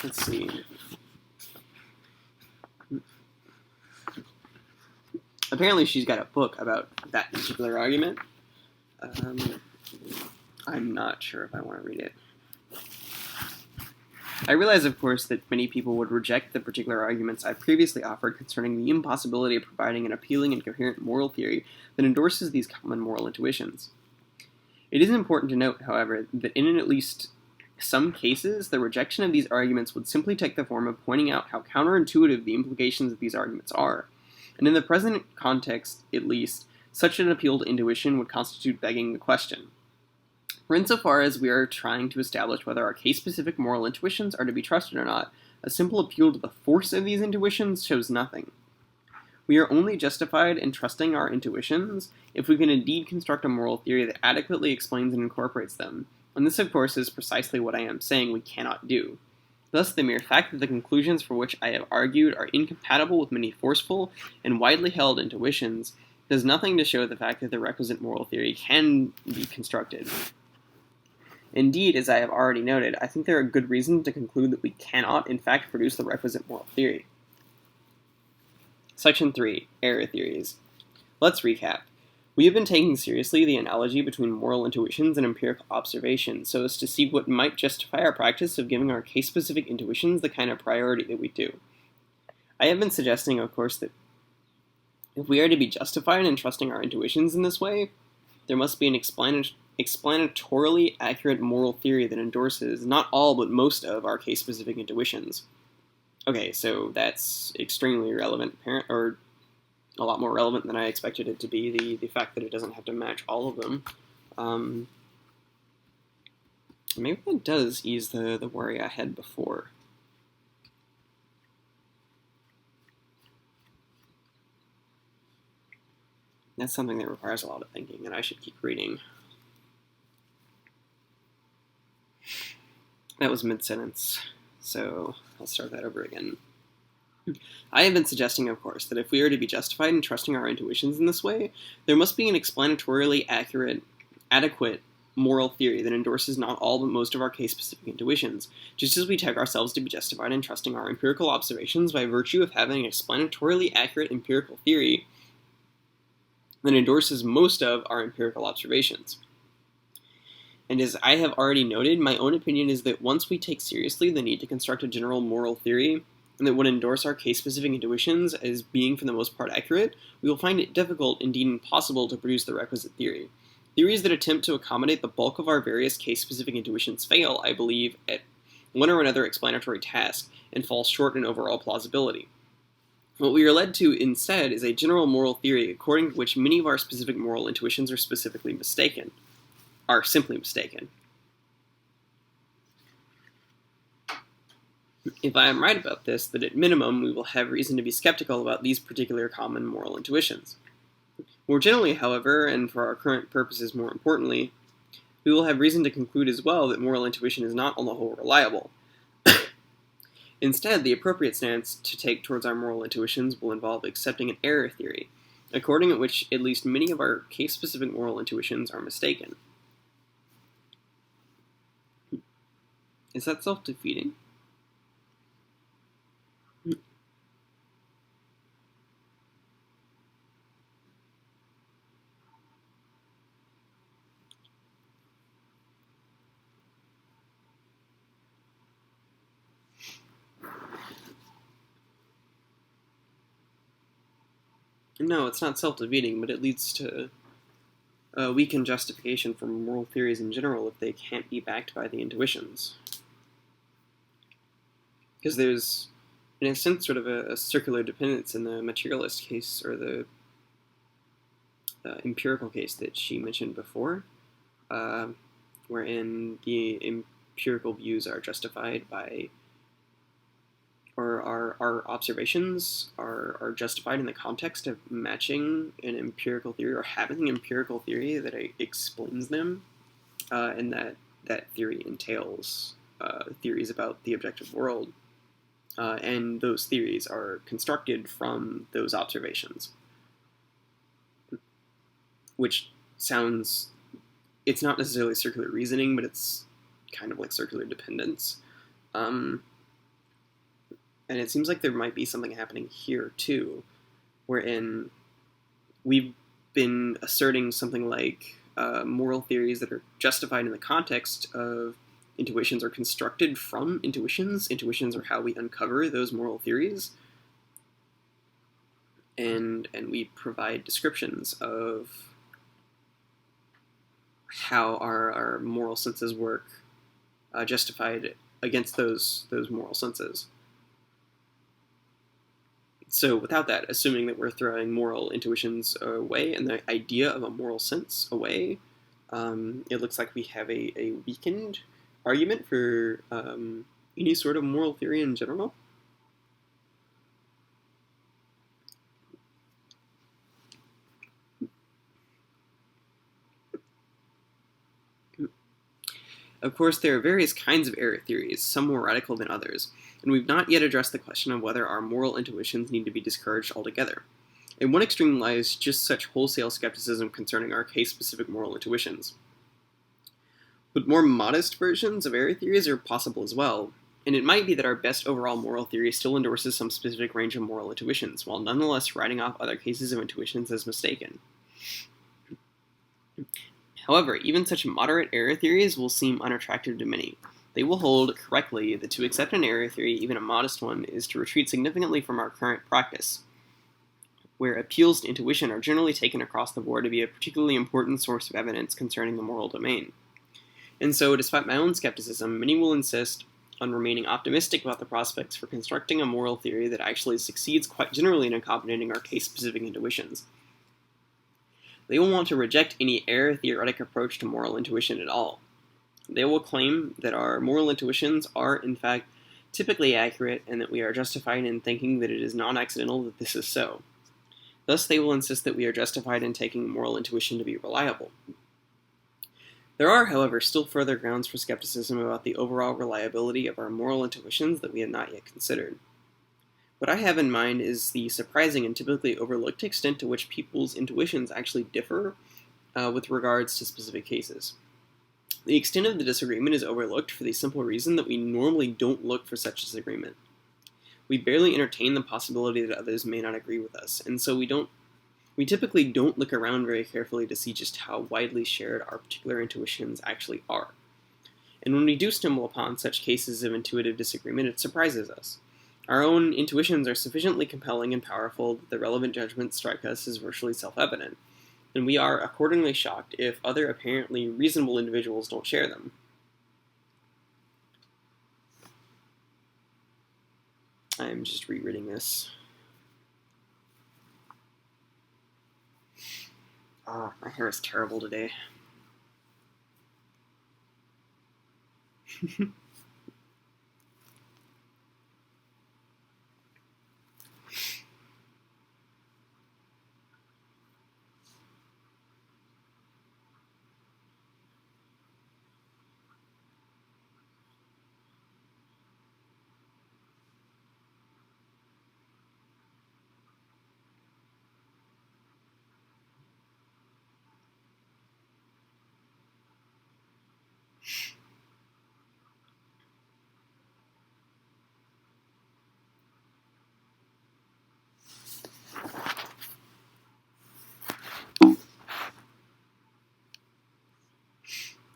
Let's see. Apparently she's got a book about that particular argument. I'm not sure if I want to read it. I realize, of course, that many people would reject the particular arguments I previously offered concerning the impossibility of providing an appealing and coherent moral theory that endorses these common moral intuitions. It is important to note, however, that in at least some cases, the rejection of these arguments would simply take the form of pointing out how counterintuitive the implications of these arguments are. And in the present context, at least, such an appeal to intuition would constitute begging the question. For insofar as we are trying to establish whether our case-specific moral intuitions are to be trusted or not, a simple appeal to the force of these intuitions shows nothing. We are only justified in trusting our intuitions if we can indeed construct a moral theory that adequately explains and incorporates them, and this, of course, is precisely what I am saying we cannot do. Thus, the mere fact that the conclusions for which I have argued are incompatible with many forceful and widely held intuitions does nothing to show the fact that the requisite moral theory can be constructed. Indeed, as I have already noted, I think there are good reasons to conclude that we cannot, in fact, produce the requisite moral theory. Section 3. Error theories. Let's recap. We have been taking seriously the analogy between moral intuitions and empirical observation, so as to see what might justify our practice of giving our case-specific intuitions the kind of priority that we do. I have been suggesting, of course, that if we are to be justified in trusting our intuitions in this way, there must be an explanatorily accurate moral theory that endorses not all but most of our case-specific intuitions. Okay, so that's extremely relevant, or a lot more relevant than I expected it to be, the fact that it doesn't have to match all of them. Maybe that does ease the worry I had before. That's something that requires a lot of thinking, and I should keep reading. That was mid-sentence, so I'll start that over again. I have been suggesting, of course, that if we are to be justified in trusting our intuitions in this way, there must be an explanatorily adequate moral theory that endorses not all but most of our case-specific intuitions, just as we take ourselves to be justified in trusting our empirical observations by virtue of having an explanatorily accurate empirical theory that endorses most of our empirical observations. And as I have already noted, my own opinion is that once we take seriously the need to construct a general moral theory, and that would endorse our case-specific intuitions as being for the most part accurate, we will find it difficult, indeed impossible, to produce the requisite theory. Theories that attempt to accommodate the bulk of our various case-specific intuitions fail, I believe, at one or another explanatory task, and fall short in overall plausibility. What we are led to instead is a general moral theory according to which many of our specific moral intuitions are simply mistaken. If I am right about this, then at minimum we will have reason to be skeptical about these particular common moral intuitions. More generally, however, and for our current purposes more importantly, we will have reason to conclude as well that moral intuition is not on the whole reliable. Instead, the appropriate stance to take towards our moral intuitions will involve accepting an error theory, according to which at least many of our case-specific moral intuitions are mistaken. Is that self-defeating? No, it's not self-defeating, but it leads to a weakened justification for moral theories in general if they can't be backed by the intuitions. Because there's, in a sense, sort of a circular dependence in the materialist case, or the empirical case that she mentioned before, wherein the empirical views are justified by, or our observations are justified in the context of matching an empirical theory, or having an empirical theory that explains them, and that theory entails theories about the objective world, and those theories are constructed from those observations. Which sounds, it's not necessarily circular reasoning, but it's kind of like circular dependence. And it seems like there might be something happening here, too, wherein we've been asserting something like moral theories that are justified in the context of intuitions or constructed from intuitions. Intuitions are how we uncover those moral theories. And we provide descriptions of how our moral senses work, justified against those moral senses. So without that, assuming that we're throwing moral intuitions away and the idea of a moral sense away, it looks like we have a weakened argument for any sort of moral theory in general. Of course, there are various kinds of error theories, some more radical than others, and we've not yet addressed the question of whether our moral intuitions need to be discouraged altogether. In one extreme lies just such wholesale skepticism concerning our case-specific moral intuitions. But more modest versions of error theories are possible as well, and it might be that our best overall moral theory still endorses some specific range of moral intuitions, while nonetheless writing off other cases of intuitions as mistaken. However, even such moderate error theories will seem unattractive to many. They will hold correctly that to accept an error theory, even a modest one, is to retreat significantly from our current practice, where appeals to intuition are generally taken across the board to be a particularly important source of evidence concerning the moral domain. And so, despite my own skepticism, many will insist on remaining optimistic about the prospects for constructing a moral theory that actually succeeds quite generally in accommodating our case-specific intuitions. They will want to reject any error-theoretic approach to moral intuition at all. They will claim that our moral intuitions are, in fact, typically accurate and that we are justified in thinking that it is non-accidental that this is so. Thus, they will insist that we are justified in taking moral intuition to be reliable. There are, however, still further grounds for skepticism about the overall reliability of our moral intuitions that we have not yet considered. What I have in mind is the surprising and typically overlooked extent to which people's intuitions actually differ with regards to specific cases. The extent of the disagreement is overlooked for the simple reason that we normally don't look for such disagreement. We barely entertain the possibility that others may not agree with us, and so we typically don't look around very carefully to see just how widely shared our particular intuitions actually are. And when we do stumble upon such cases of intuitive disagreement, it surprises us. Our own intuitions are sufficiently compelling and powerful that the relevant judgments strike us as virtually self-evident, and we are accordingly shocked if other apparently reasonable individuals don't share them. I'm just rereading this. My hair is terrible today.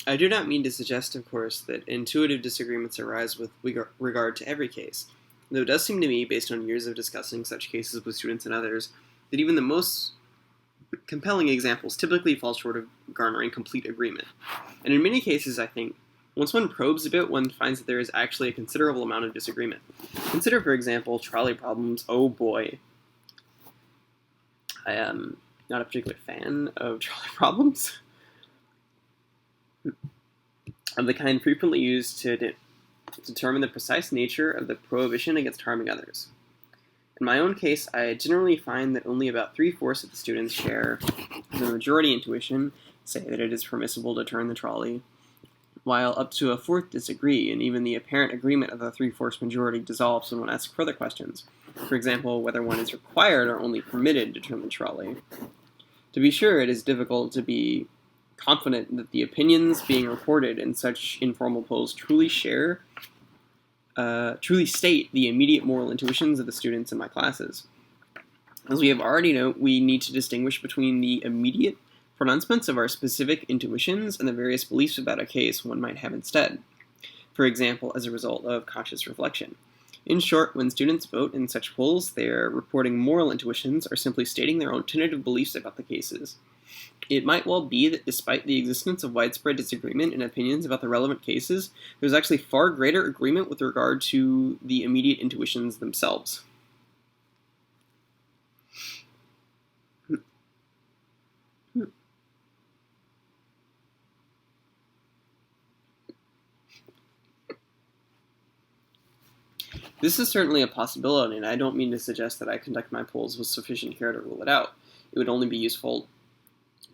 I do not mean to suggest, of course, that intuitive disagreements arise with regard to every case, though it does seem to me, based on years of discussing such cases with students and others, that even the most compelling examples typically fall short of garnering complete agreement. And in many cases, I think, once one probes a bit, one finds that there is actually a considerable amount of disagreement. Consider, for example, trolley problems. Oh boy. I am not a particular fan of trolley problems, of the kind frequently used to determine the precise nature of the prohibition against harming others. In my own case, I generally find that only about 3/4 of the students share the majority intuition, say that it is permissible to turn the trolley, while up to a fourth disagree, and even the apparent agreement of the 3/4 majority dissolves when one asks further questions. For example, whether one is required or only permitted to turn the trolley. To be sure, it is difficult to be confident that the opinions being reported in such informal polls truly state the immediate moral intuitions of the students in my classes. As we have already noted, we need to distinguish between the immediate pronouncements of our specific intuitions and the various beliefs about a case one might have instead, for example, as a result of conscious reflection. In short, when students vote in such polls, they are reporting moral intuitions or simply stating their own tentative beliefs about the cases. It might well be that despite the existence of widespread disagreement in opinions about the relevant cases, there's actually far greater agreement with regard to the immediate intuitions themselves. This is certainly a possibility, and I don't mean to suggest that I conduct my polls with sufficient care to rule it out. It would only be useful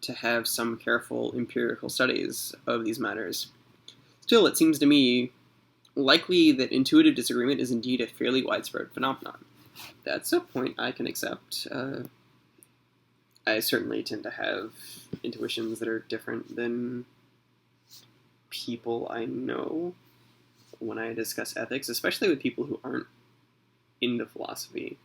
to have some careful empirical studies of these matters. Still, it seems to me likely that intuitive disagreement is indeed a fairly widespread phenomenon. That's a point I can accept. I certainly tend to have intuitions that are different than people I know when I discuss ethics, especially with people who aren't into philosophy.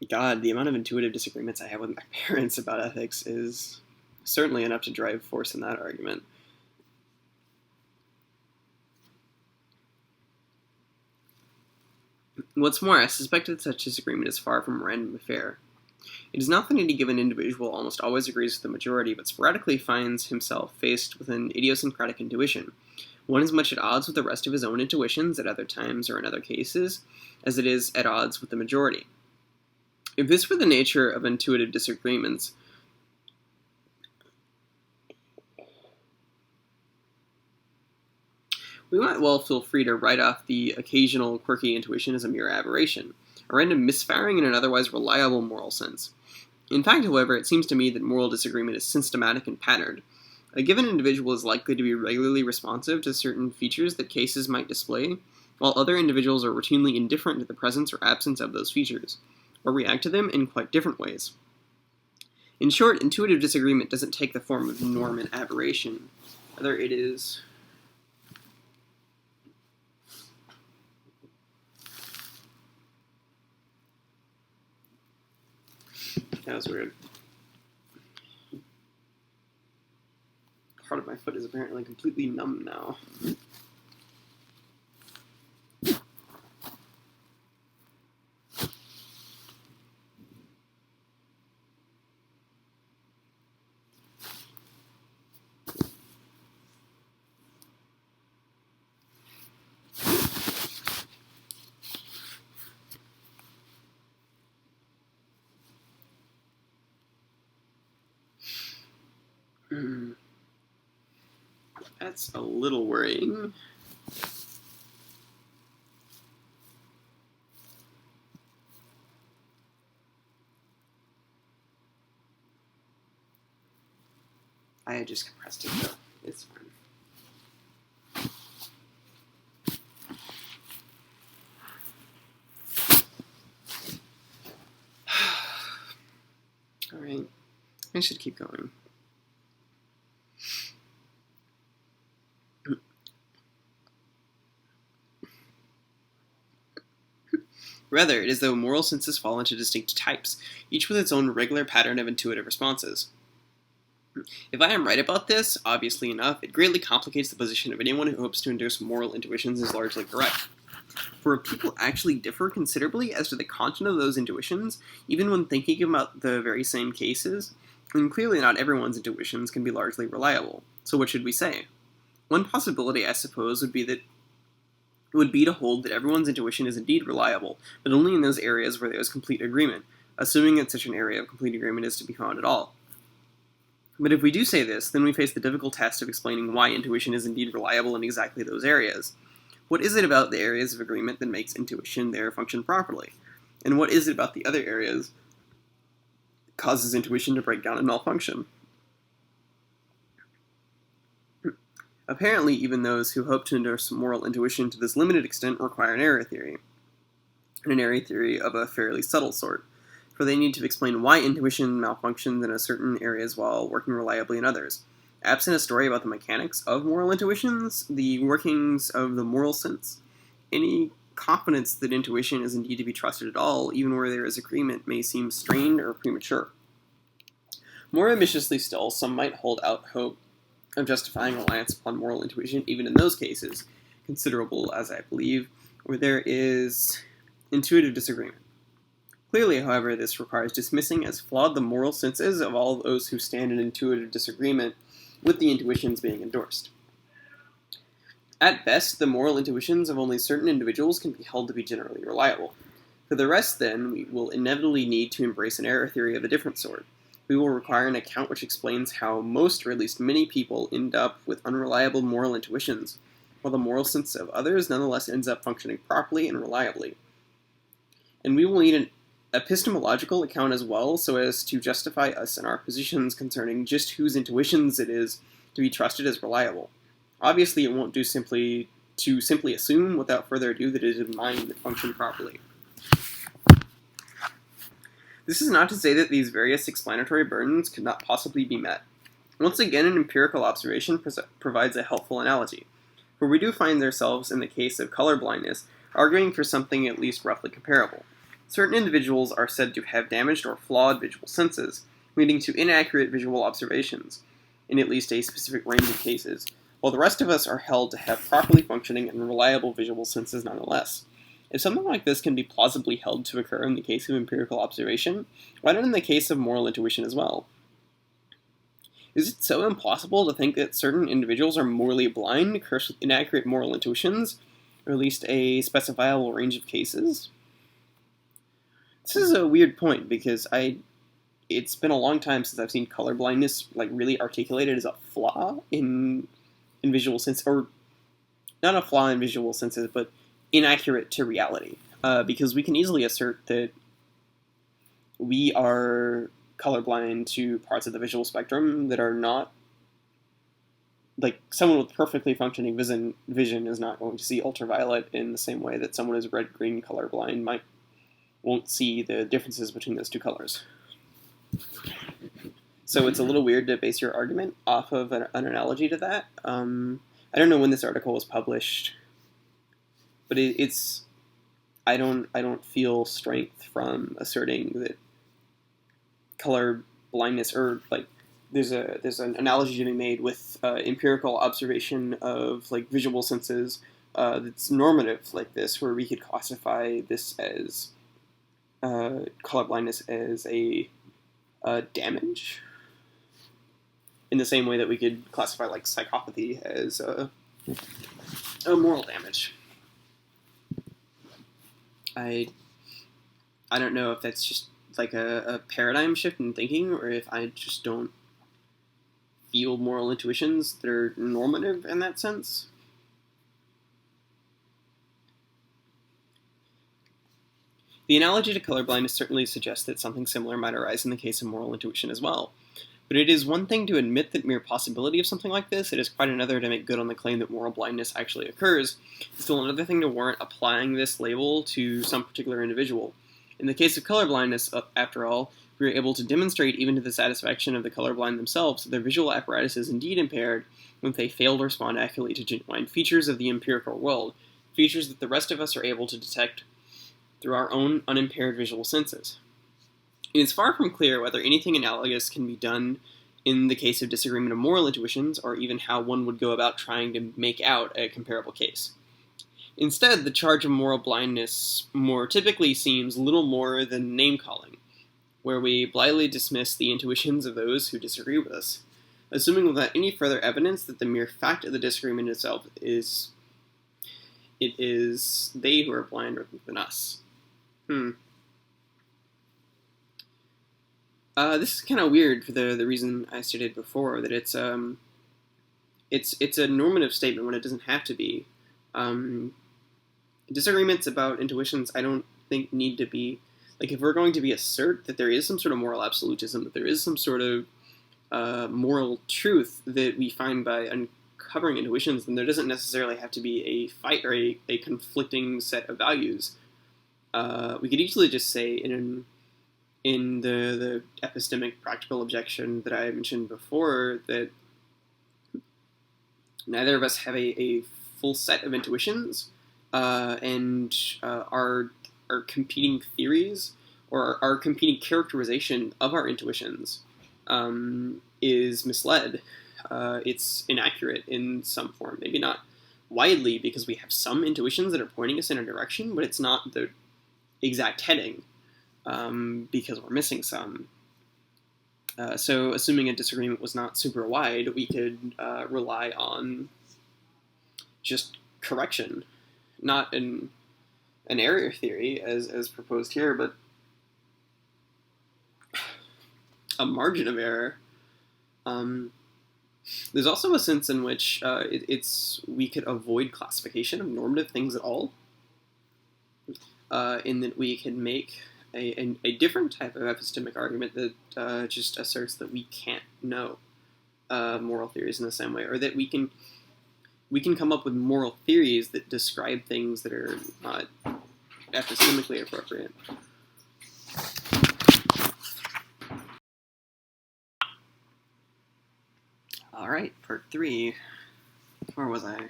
God, the amount of intuitive disagreements I have with my parents about ethics is certainly enough to drive force in that argument. What's more, I suspect that such disagreement is far from a random affair. It is not that any given individual almost always agrees with the majority, but sporadically finds himself faced with an idiosyncratic intuition, one as much at odds with the rest of his own intuitions at other times or in other cases, as it is at odds with the majority. If this were the nature of intuitive disagreements, we might well feel free to write off the occasional quirky intuition as a mere aberration, a random misfiring in an otherwise reliable moral sense. In fact, however, it seems to me that moral disagreement is systematic and patterned. A given individual is likely to be regularly responsive to certain features that cases might display, while other individuals are routinely indifferent to the presence or absence of those features, or react to them in quite different ways. In short, intuitive disagreement doesn't take the form of norm and aberration. Rather, it is... That was weird. Part of my foot is apparently completely numb now. That's a little worrying. I had just compressed it though. It's fine. Alright. I should keep going. Rather, it is though moral senses fall into distinct types, each with its own regular pattern of intuitive responses. If I am right about this, obviously enough, it greatly complicates the position of anyone who hopes to induce moral intuitions as largely correct. For if people actually differ considerably as to the content of those intuitions, even when thinking about the very same cases, then clearly not everyone's intuitions can be largely reliable. So what should we say? One possibility, I suppose, would be to hold that everyone's intuition is indeed reliable, but only in those areas where there is complete agreement, assuming that such an area of complete agreement is to be found at all. But if we do say this, then we face the difficult task of explaining why intuition is indeed reliable in exactly those areas. What is it about the areas of agreement that makes intuition there function properly? And what is it about the other areas that causes intuition to break down and malfunction? Apparently, even those who hope to endorse moral intuition to this limited extent require an error theory, and an error theory of a fairly subtle sort, for they need to explain why intuition malfunctions in certain areas while working reliably in others. Absent a story about the mechanics of moral intuitions, the workings of the moral sense, any confidence that intuition is indeed to be trusted at all, even where there is agreement, may seem strained or premature. More ambitiously still, some might hold out hope of justifying reliance upon moral intuition even in those cases, considerable as I believe, where there is intuitive disagreement. Clearly, however, this requires dismissing as flawed the moral senses of all those who stand in intuitive disagreement with the intuitions being endorsed. At best, the moral intuitions of only certain individuals can be held to be generally reliable. For the rest, then, we will inevitably need to embrace an error theory of a different sort. We will require an account which explains how most, or at least many people, end up with unreliable moral intuitions, while the moral sense of others nonetheless ends up functioning properly and reliably. And we will need an epistemological account as well, so as to justify us in our positions concerning just whose intuitions it is to be trusted as reliable. Obviously, it won't do simply assume without further ado that it is mind that function properly. This is not to say that these various explanatory burdens could not possibly be met. Once again, an empirical observation provides a helpful analogy, for we do find ourselves in the case of color blindness arguing for something at least roughly comparable. Certain individuals are said to have damaged or flawed visual senses, leading to inaccurate visual observations, in at least a specific range of cases, while the rest of us are held to have properly functioning and reliable visual senses nonetheless. If something like this can be plausibly held to occur in the case of empirical observation, why not in the case of moral intuition as well? Is it so impossible to think that certain individuals are morally blind, cursed with inaccurate moral intuitions, or at least a specifiable range of cases? This is a weird point because it's been a long time since I've seen colorblindness really articulated as a flaw in visual sense, or not a flaw in visual senses, but inaccurate to reality. Because we can easily assert that we are colorblind to parts of the visual spectrum that are not, someone with perfectly functioning vision is not going to see ultraviolet in the same way that someone who's red-green colorblind won't see the differences between those two colors. So it's a little weird to base your argument off of an analogy to that. I don't know when this article was published, but I don't feel strength from asserting that color blindness, or there's an analogy to be made with empirical observation of visual senses that's normative like this, where we could classify this as color blindness as a damage, in the same way that we could classify psychopathy as a moral damage. I don't know if that's just a paradigm shift in thinking, or if I just don't feel moral intuitions that are normative in that sense. The analogy to colorblindness certainly suggests that something similar might arise in the case of moral intuition as well. But it is one thing to admit the mere possibility of something like this, it is quite another to make good on the claim that moral blindness actually occurs. It's still another thing to warrant applying this label to some particular individual. In the case of colorblindness, after all, we are able to demonstrate even to the satisfaction of the colorblind themselves that their visual apparatus is indeed impaired when they fail to respond accurately to genuine features of the empirical world, features that the rest of us are able to detect through our own unimpaired visual senses. It is far from clear whether anything analogous can be done in the case of disagreement of moral intuitions, or even how one would go about trying to make out a comparable case. Instead, the charge of moral blindness more typically seems little more than name-calling, where we blithely dismiss the intuitions of those who disagree with us, assuming without any further evidence that the mere fact of the disagreement itself is they who are blind rather than us. This is kind of weird for the reason I stated before, that it's a normative statement when it doesn't have to be. Disagreements about intuitions, I don't think need to be, if we're going to assert that there is some sort of moral absolutism, that there is some sort of moral truth that we find by uncovering intuitions, then there doesn't necessarily have to be a fight or a conflicting set of values. We could easily just say in the epistemic practical objection that I mentioned before, that neither of us have a full set of intuitions, and our competing theories, or our competing characterization of our intuitions is misled. It's inaccurate in some form. Maybe not widely, because we have some intuitions that are pointing us in a direction, but it's not the exact heading, because we're missing some. So assuming a disagreement was not super wide, we could rely on just correction, not an error theory as proposed here, but a margin of error. There's also a sense in which we could avoid classification of normative things at all, in that we can make a different type of epistemic argument that just asserts that we can't know moral theories in the same way, or that we can come up with moral theories that describe things that are not epistemically appropriate. All right, part 3. Where was I?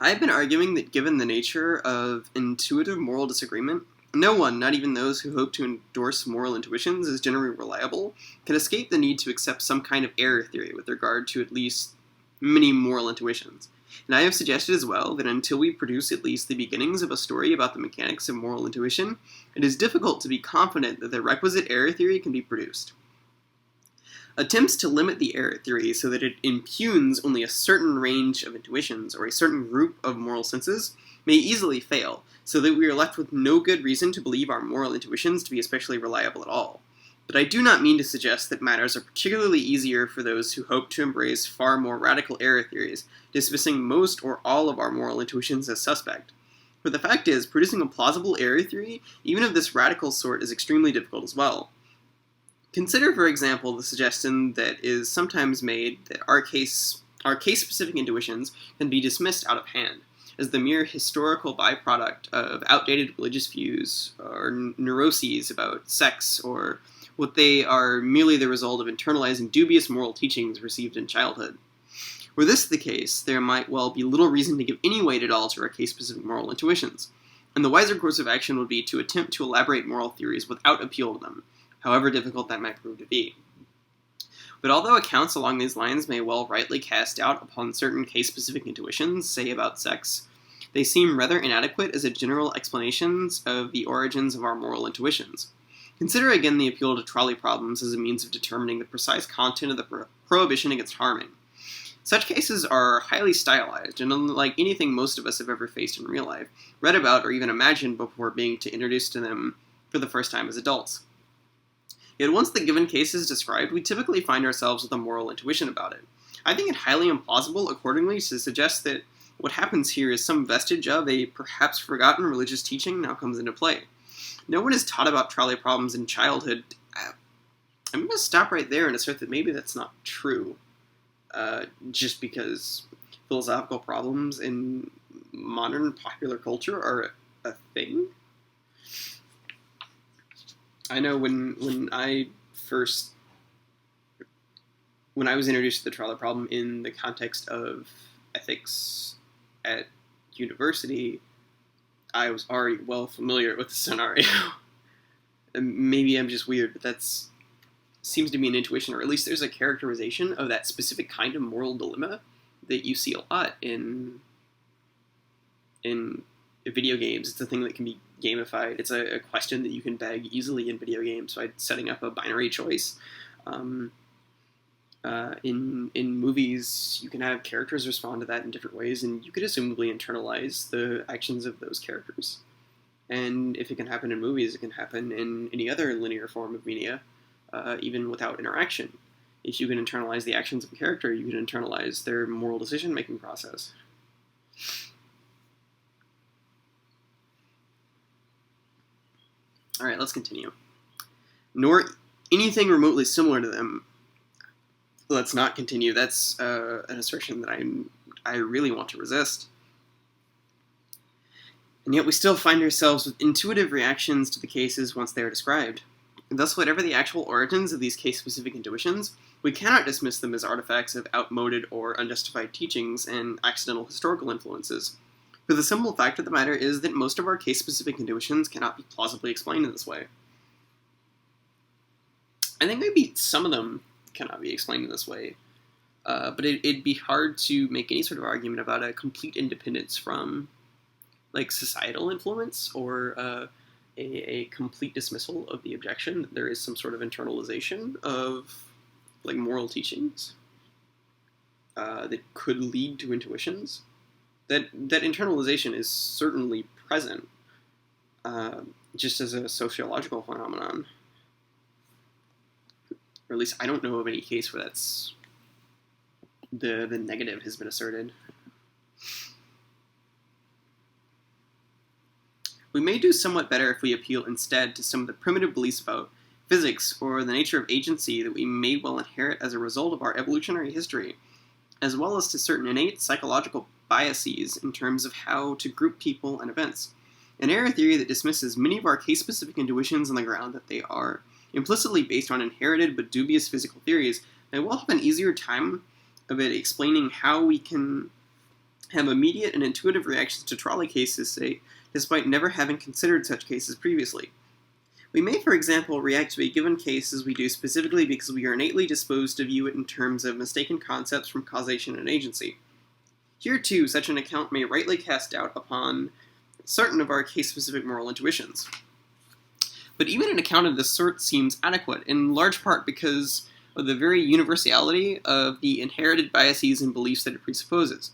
I've been arguing that given the nature of intuitive moral disagreement, no one, not even those who hope to endorse moral intuitions as generally reliable, can escape the need to accept some kind of error theory with regard to at least many moral intuitions. And I have suggested as well that until we produce at least the beginnings of a story about the mechanics of moral intuition, it is difficult to be confident that the requisite error theory can be produced. Attempts to limit the error theory so that it impugns only a certain range of intuitions or a certain group of moral senses may easily fail, so that we are left with no good reason to believe our moral intuitions to be especially reliable at all. But I do not mean to suggest that matters are particularly easier for those who hope to embrace far more radical error theories, dismissing most or all of our moral intuitions as suspect. For the fact is, producing a plausible error theory, even of this radical sort, is extremely difficult as well. Consider, for example, the suggestion that is sometimes made that our case-specific intuitions can be dismissed out of hand, as the mere historical byproduct of outdated religious views, or neuroses about sex, or what they are merely the result of internalizing dubious moral teachings received in childhood. Were this the case, there might well be little reason to give any weight at all to our case-specific moral intuitions, and the wiser course of action would be to attempt to elaborate moral theories without appeal to them, however difficult that might prove to be. But although accounts along these lines may well rightly cast doubt upon certain case-specific intuitions, say about sex, they seem rather inadequate as a general explanations of the origins of our moral intuitions. Consider again the appeal to trolley problems as a means of determining the precise content of the prohibition against harming. Such cases are highly stylized, and unlike anything most of us have ever faced in real life, read about, or even imagined before being introduced to them for the first time as adults. Yet once the given case is described, we typically find ourselves with a moral intuition about it. I think it highly implausible, accordingly, to suggest that what happens here is some vestige of a perhaps forgotten religious teaching now comes into play. No one is taught about trolley problems in childhood. I'm going to stop right there and assert that maybe that's not true, just because philosophical problems in modern popular culture are a thing. I know when I was introduced to the trolley problem in the context of ethics at university, I was already well familiar with the scenario. And maybe I'm just weird, but that's seems to be an intuition, or at least there's a characterization of that specific kind of moral dilemma that you see a lot in video games. It's a thing that can be gamified. It's a question that you can beg easily in video games by setting up a binary choice. In movies, you can have characters respond to that in different ways, and you could assumably internalize the actions of those characters. And if it can happen in movies, it can happen in any other linear form of media, even without interaction. If you can internalize the actions of a character, you can internalize their moral decision-making process. Alright, let's continue. Nor anything remotely similar to them. Let's not continue. That's an assertion that I really want to resist. And yet we still find ourselves with intuitive reactions to the cases once they are described. And thus, whatever the actual origins of these case-specific intuitions, we cannot dismiss them as artifacts of outmoded or unjustified teachings and accidental historical influences. For the simple fact of the matter is that most of our case-specific intuitions cannot be plausibly explained in this way. I think maybe some of them cannot be explained in this way, but it'd be hard to make any sort of argument about a complete independence from, like, societal influence, or a complete dismissal of the objection that there is some sort of internalization of, like, moral teachings that could lead to intuitions. That internalization is certainly present, just as a sociological phenomenon. Or at least I don't know of any case where that's the negative has been asserted. We may do somewhat better if we appeal instead to some of the primitive beliefs about physics or the nature of agency that we may well inherit as a result of our evolutionary history, as well as to certain innate psychological biases in terms of how to group people and events. An error theory that dismisses many of our case-specific intuitions on the ground that they are implicitly based on inherited but dubious physical theories may well have an easier time of it explaining how we can have immediate and intuitive reactions to trolley cases, say, despite never having considered such cases previously. We may, for example, react to a given case as we do specifically because we are innately disposed to view it in terms of mistaken concepts from causation and agency. Here, too, such an account may rightly cast doubt upon certain of our case-specific moral intuitions. But even an account of this sort seems adequate, in large part because of the very universality of the inherited biases and beliefs that it presupposes.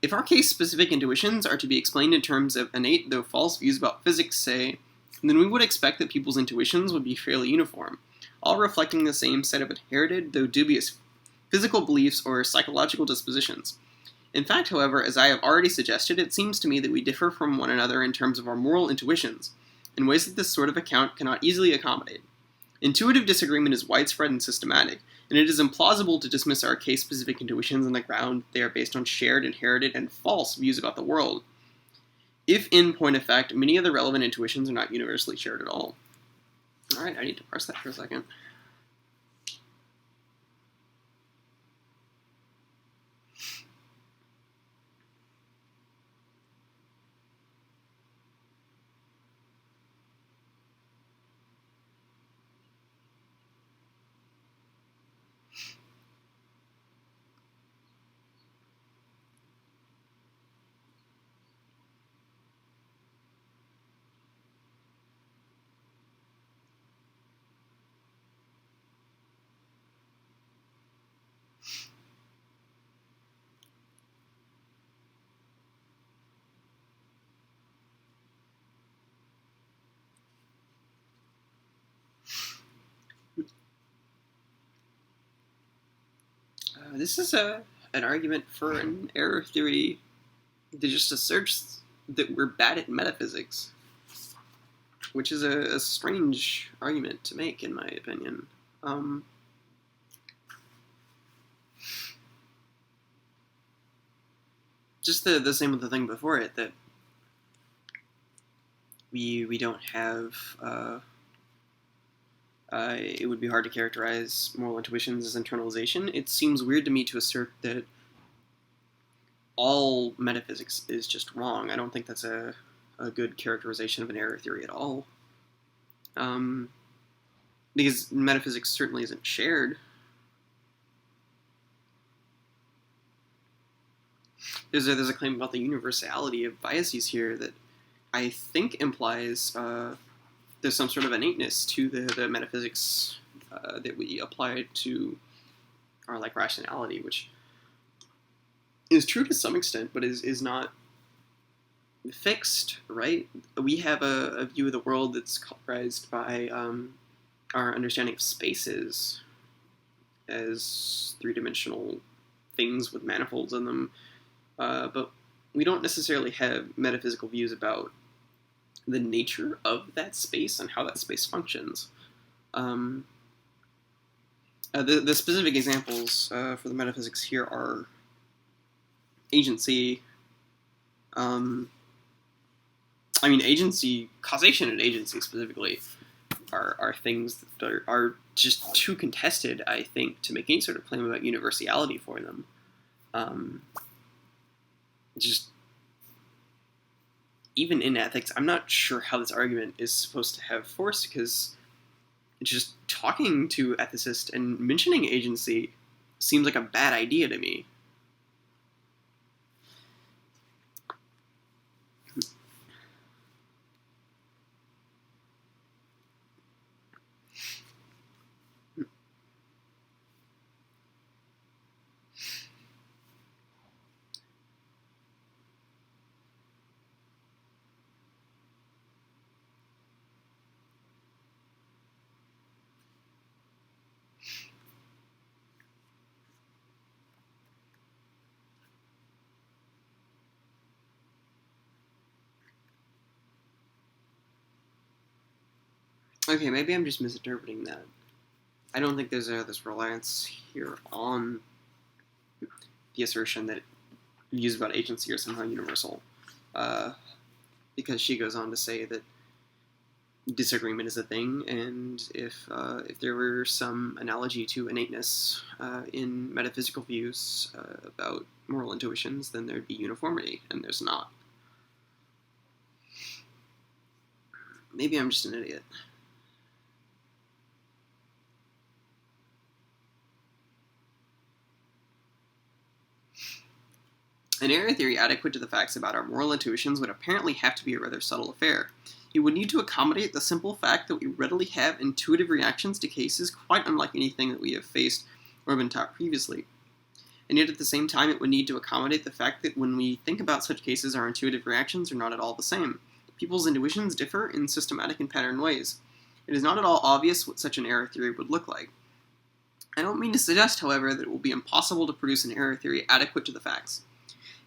If our case-specific intuitions are to be explained in terms of innate, though false, views about physics, say, then we would expect that people's intuitions would be fairly uniform, all reflecting the same set of inherited, though dubious, physical beliefs or psychological dispositions. In fact, however, as I have already suggested, it seems to me that we differ from one another in terms of our moral intuitions, in ways that this sort of account cannot easily accommodate. Intuitive disagreement is widespread and systematic, and it is implausible to dismiss our case-specific intuitions on the ground they are based on shared, inherited, and false views about the world, if in point of fact, many of the relevant intuitions are not universally shared at all. Alright, I need to parse that for a second. This is an argument for an error theory that just asserts that we're bad at metaphysics, which is a strange argument to make, in my opinion. Just the same with the thing before it, that we don't have... it would be hard to characterize moral intuitions as internalization. It seems weird to me to assert that all metaphysics is just wrong. I don't think that's a good characterization of an error theory at all. Because metaphysics certainly isn't shared. There's a claim about the universality of biases here that I think implies there's some sort of innateness to the metaphysics that we apply to our rationality, which is true to some extent, but is not fixed, right? We have a view of the world that's colorized by our understanding of spaces as three-dimensional things with manifolds in them, but we don't necessarily have metaphysical views about the nature of that space and how that space functions. The specific examples for the metaphysics here are agency. Agency, causation and agency specifically are things that are just too contested, I think, to make any sort of claim about universality for them. Just even in ethics, I'm not sure how this argument is supposed to have force, because just talking to ethicists and mentioning agency seems like a bad idea to me. Okay, maybe I'm just misinterpreting that. I don't think there's this reliance here on the assertion that views about agency are somehow universal, because she goes on to say that disagreement is a thing, and if there were some analogy to innateness in metaphysical views about moral intuitions, then there'd be uniformity, and there's not. Maybe I'm just an idiot. An error theory adequate to the facts about our moral intuitions would apparently have to be a rather subtle affair. It would need to accommodate the simple fact that we readily have intuitive reactions to cases quite unlike anything that we have faced or been taught previously. And yet at the same time, it would need to accommodate the fact that when we think about such cases, our intuitive reactions are not at all the same. People's intuitions differ in systematic and patterned ways. It is not at all obvious what such an error theory would look like. I don't mean to suggest, however, that it will be impossible to produce an error theory adequate to the facts.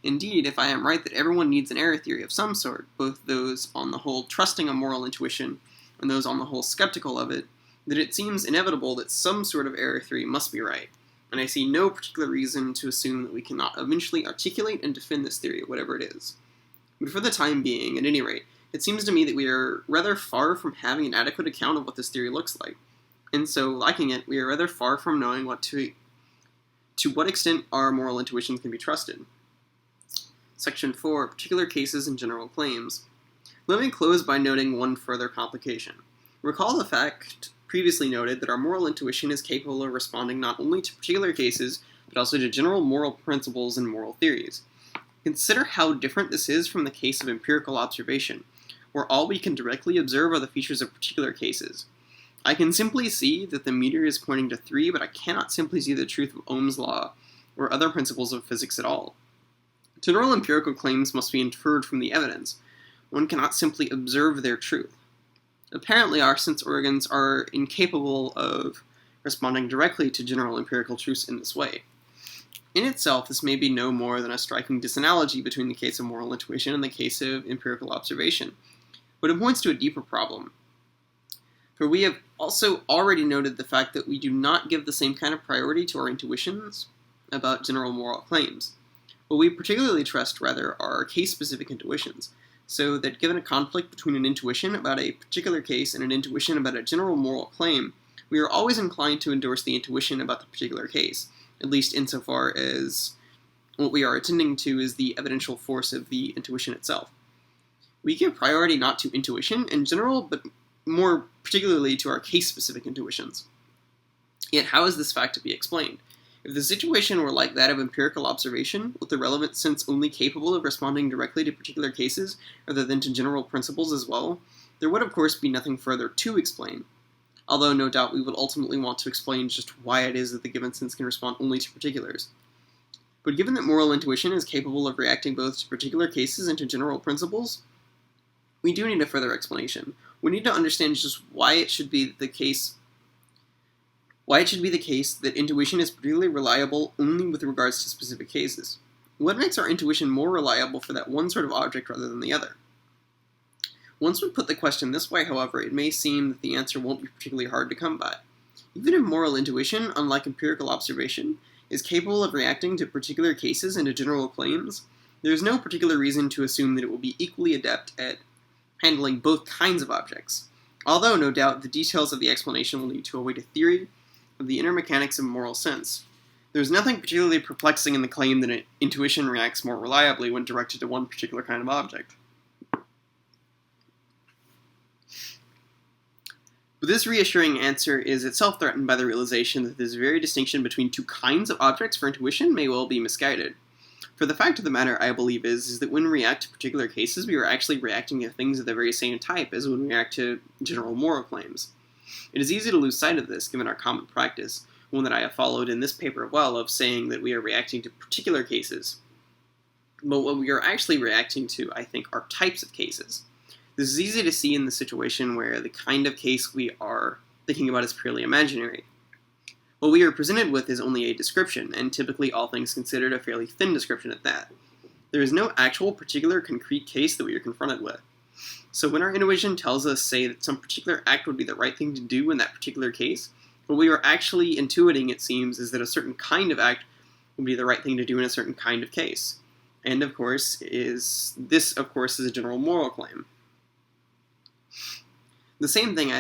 Indeed, if I am right that everyone needs an error theory of some sort, both those on the whole trusting a moral intuition and those on the whole skeptical of it, that it seems inevitable that some sort of error theory must be right, and I see no particular reason to assume that we cannot eventually articulate and defend this theory, whatever it is. But for the time being, at any rate, it seems to me that we are rather far from having an adequate account of what this theory looks like, and so, lacking it, we are rather far from knowing to what extent our moral intuitions can be trusted. Section 4, Particular Cases and General Claims. Let me close by noting one further complication. Recall the fact previously noted that our moral intuition is capable of responding not only to particular cases, but also to general moral principles and moral theories. Consider how different this is from the case of empirical observation, where all we can directly observe are the features of particular cases. I can simply see that the meter is pointing to 3, but I cannot simply see the truth of Ohm's law or other principles of physics at all. General empirical claims must be inferred from the evidence. One cannot simply observe their truth. Apparently, our sense organs are incapable of responding directly to general empirical truths in this way. In itself, this may be no more than a striking disanalogy between the case of moral intuition and the case of empirical observation, but it points to a deeper problem. For we have also already noted the fact that we do not give the same kind of priority to our intuitions about general moral claims. What we particularly trust, rather, are case-specific intuitions, so that given a conflict between an intuition about a particular case and an intuition about a general moral claim, we are always inclined to endorse the intuition about the particular case, at least insofar as what we are attending to is the evidential force of the intuition itself. We give priority not to intuition in general, but more particularly to our case-specific intuitions. Yet how is this fact to be explained? If the situation were like that of empirical observation, with the relevant sense only capable of responding directly to particular cases rather than to general principles as well, there would of course be nothing further to explain. Although no doubt we would ultimately want to explain just why it is that the given sense can respond only to particulars. But given that moral intuition is capable of reacting both to particular cases and to general principles, we do need a further explanation. We need to understand just why it should be the case that intuition is particularly reliable only with regards to specific cases. What makes our intuition more reliable for that one sort of object rather than the other? Once we put the question this way, however, it may seem that the answer won't be particularly hard to come by. Even if moral intuition, unlike empirical observation, is capable of reacting to particular cases and to general claims, there is no particular reason to assume that it will be equally adept at handling both kinds of objects, although no doubt the details of the explanation will lead to a weighted theory of the inner mechanics of moral sense. There is nothing particularly perplexing in the claim that intuition reacts more reliably when directed to one particular kind of object. But this reassuring answer is itself threatened by the realization that this very distinction between two kinds of objects for intuition may well be misguided. For the fact of the matter, I believe, is that when we react to particular cases, we are actually reacting to things of the very same type as when we react to general moral claims. It is easy to lose sight of this, given our common practice, one that I have followed in this paper well, of saying that we are reacting to particular cases. But what we are actually reacting to, I think, are types of cases. This is easy to see in the situation where the kind of case we are thinking about is purely imaginary. What we are presented with is only a description, and typically all things considered a fairly thin description at that. There is no actual particular concrete case that we are confronted with. So when our intuition tells us, say, that some particular act would be the right thing to do in that particular case, what we are actually intuiting, it seems, is that a certain kind of act would be the right thing to do in a certain kind of case. And, of course, is a general moral claim. The same thing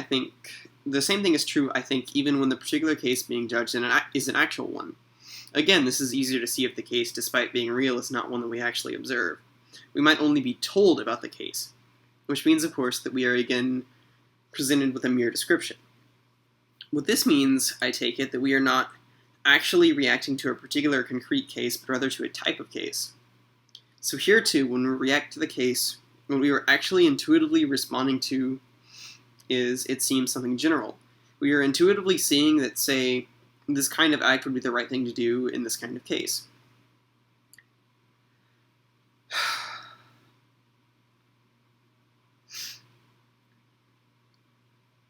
is true, I think, even when the particular case being judged is an actual one. Again, this is easier to see if the case, despite being real, is not one that we actually observe. We might only be told about the case, which means, of course, that we are again presented with a mere description. What this means, I take it, that we are not actually reacting to a particular concrete case, but rather to a type of case. So here too, when we react to the case, what we are actually intuitively responding to is, it seems, something general. We are intuitively seeing that, say, this kind of act would be the right thing to do in this kind of case.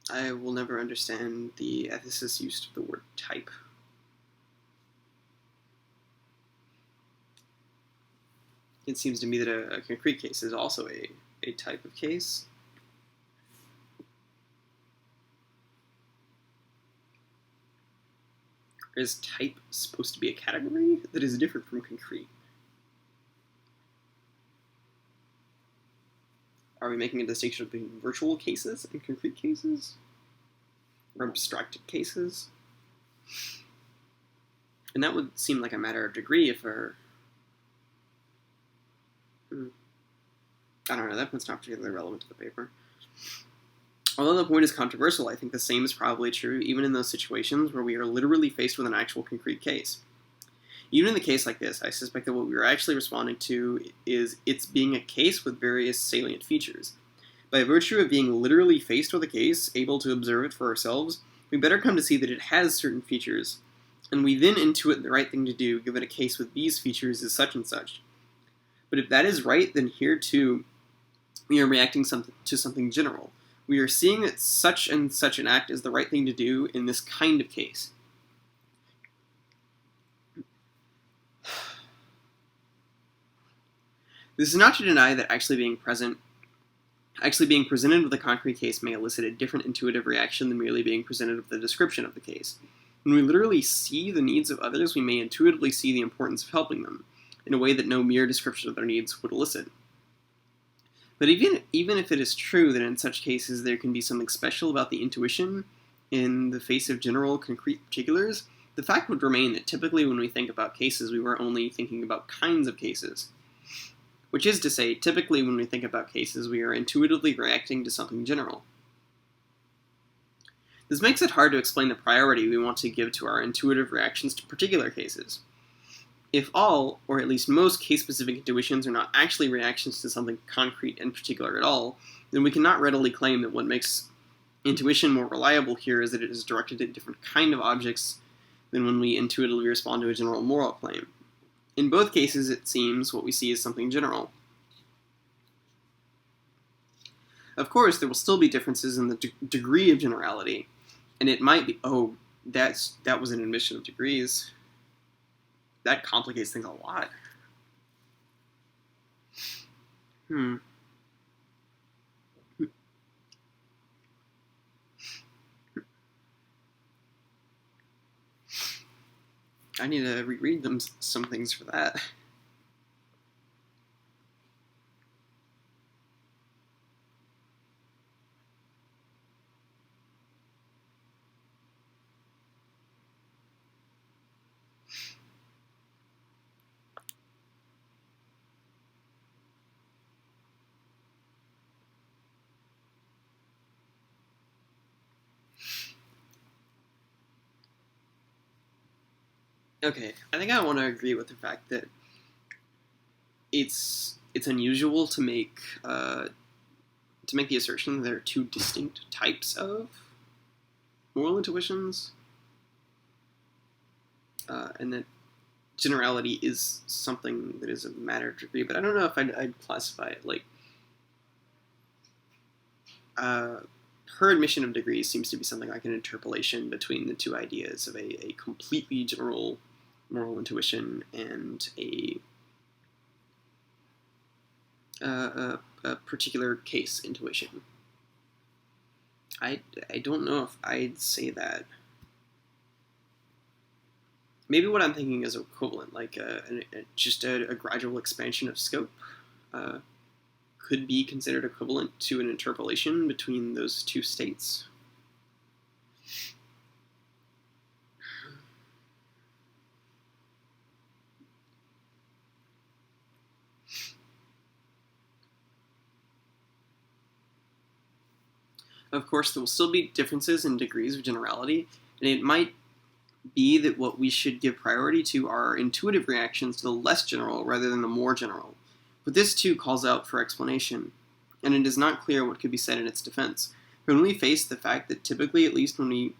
I will never understand the ethicist's use of the word type. It seems to me that a concrete case is also a type of case. Or is type supposed to be a category that is different from concrete? Are we making a distinction between virtual cases and concrete cases? Or abstracted cases? And that would seem like a matter of degree if our... I don't know, that point's not particularly relevant to the paper. Although the point is controversial, I think the same is probably true even in those situations where we are literally faced with an actual concrete case. Even in a case like this, I suspect that what we are actually responding to is its being a case with various salient features. By virtue of being literally faced with a case, able to observe it for ourselves, we better come to see that it has certain features, and we then intuit the right thing to do given a case with these features is such and such. But if that is right, then here too, we are reacting to something general. We are seeing that such and such an act is the right thing to do in this kind of case. This is not to deny that actually being presented with a concrete case may elicit a different intuitive reaction than merely being presented with a description of the case. When we literally see the needs of others, we may intuitively see the importance of helping them, in a way that no mere description of their needs would elicit. But even if it is true that in such cases there can be something special about the intuition in the face of general, concrete particulars, the fact would remain that typically when we think about cases, we were only thinking about kinds of cases. Which is to say, typically when we think about cases, we are intuitively reacting to something general. This makes it hard to explain the priority we want to give to our intuitive reactions to particular cases. If all, or at least most, case-specific intuitions are not actually reactions to something concrete and particular at all, then we cannot readily claim that what makes intuition more reliable here is that it is directed at different kind of objects than when we intuitively respond to a general moral claim. In both cases, it seems, what we see is something general. Of course, there will still be differences in the degree of generality, and it might be, that was an admission of degrees. That complicates things a lot. I need to reread some things for that. Okay, I think I want to agree with the fact that it's unusual to make the assertion that there are two distinct types of moral intuitions, and that generality is something that is a matter of degree. But I don't know if I'd classify it like her admission of degrees seems to be something like an interpolation between the two ideas of a completely general moral intuition and a particular case intuition. I don't know if I'd say that. Maybe what I'm thinking is equivalent, like just a gradual expansion of scope could be considered equivalent to an interpolation between those two states. Of course, there will still be differences in degrees of generality, and it might be that what we should give priority to are intuitive reactions to the less general rather than the more general. But this too calls out for explanation, and it is not clear what could be said in its defense. When we face the fact that typically, at least when we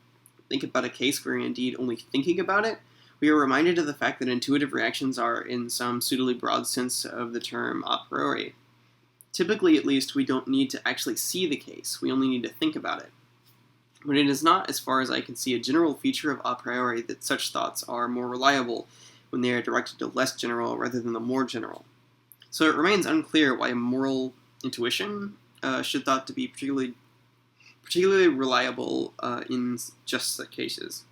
think about a case where we're indeed only thinking about it, we are reminded of the fact that intuitive reactions are, in some suitably broad sense of the term, a priori. Typically, at least, we don't need to actually see the case, we only need to think about it. But it is not, as far as I can see, a general feature of a priori that such thoughts are more reliable when they are directed to less general rather than the more general. So it remains unclear why moral intuition should thought to be particularly reliable in just such cases.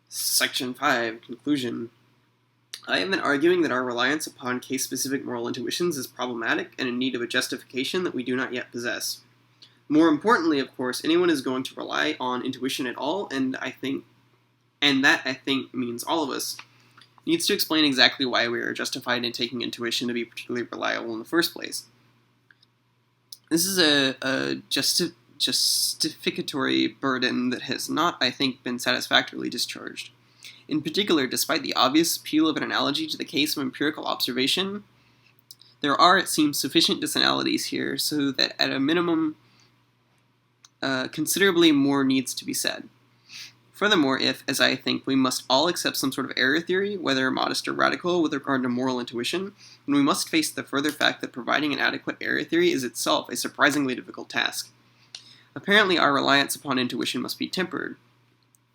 Section 5, Conclusion. I have been arguing that our reliance upon case-specific moral intuitions is problematic and in need of a justification that we do not yet possess. More importantly, of course, anyone is going to rely on intuition at all, and that I think means all of us, needs to explain exactly why we are justified in taking intuition to be particularly reliable in the first place. This is a justificatory burden that has not, I think, been satisfactorily discharged. In particular, despite the obvious appeal of an analogy to the case of empirical observation, there are, it seems, sufficient disanalogies here so that, at a minimum, considerably more needs to be said. Furthermore, if, as I think, we must all accept some sort of error theory, whether modest or radical, with regard to moral intuition, then we must face the further fact that providing an adequate error theory is itself a surprisingly difficult task. Apparently, our reliance upon intuition must be tempered,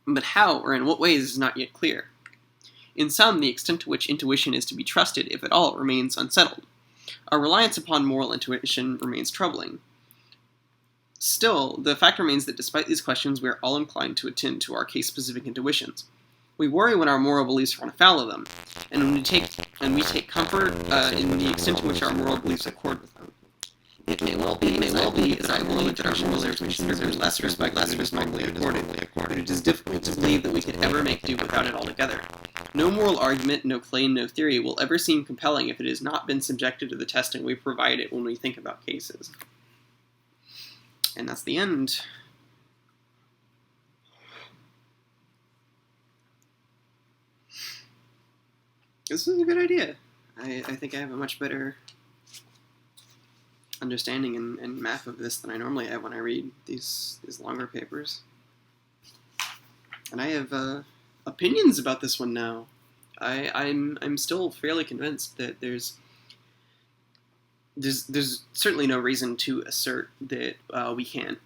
but how or in what ways is not yet clear. In sum, the extent to which intuition is to be trusted, if at all, remains unsettled. Our reliance upon moral intuition remains troubling. Still, the fact remains that despite these questions, we are all inclined to attend to our case-specific intuitions. We worry when our moral beliefs run afoul of them, and we take comfort in the extent to which our moral beliefs accord with them. It may well be that I believe that our moral intuitions are less respectfully accorded, but it is difficult to believe that we could ever make do without it altogether. No moral argument, no claim, no theory will ever seem compelling if it has not been subjected to the testing we provide it when we think about cases. And that's the end. This is a good idea. I think I have a much better understanding and map of this than I normally have when I read these longer papers. And I have opinions about this one now. I'm still fairly convinced that there's certainly no reason to assert that we can't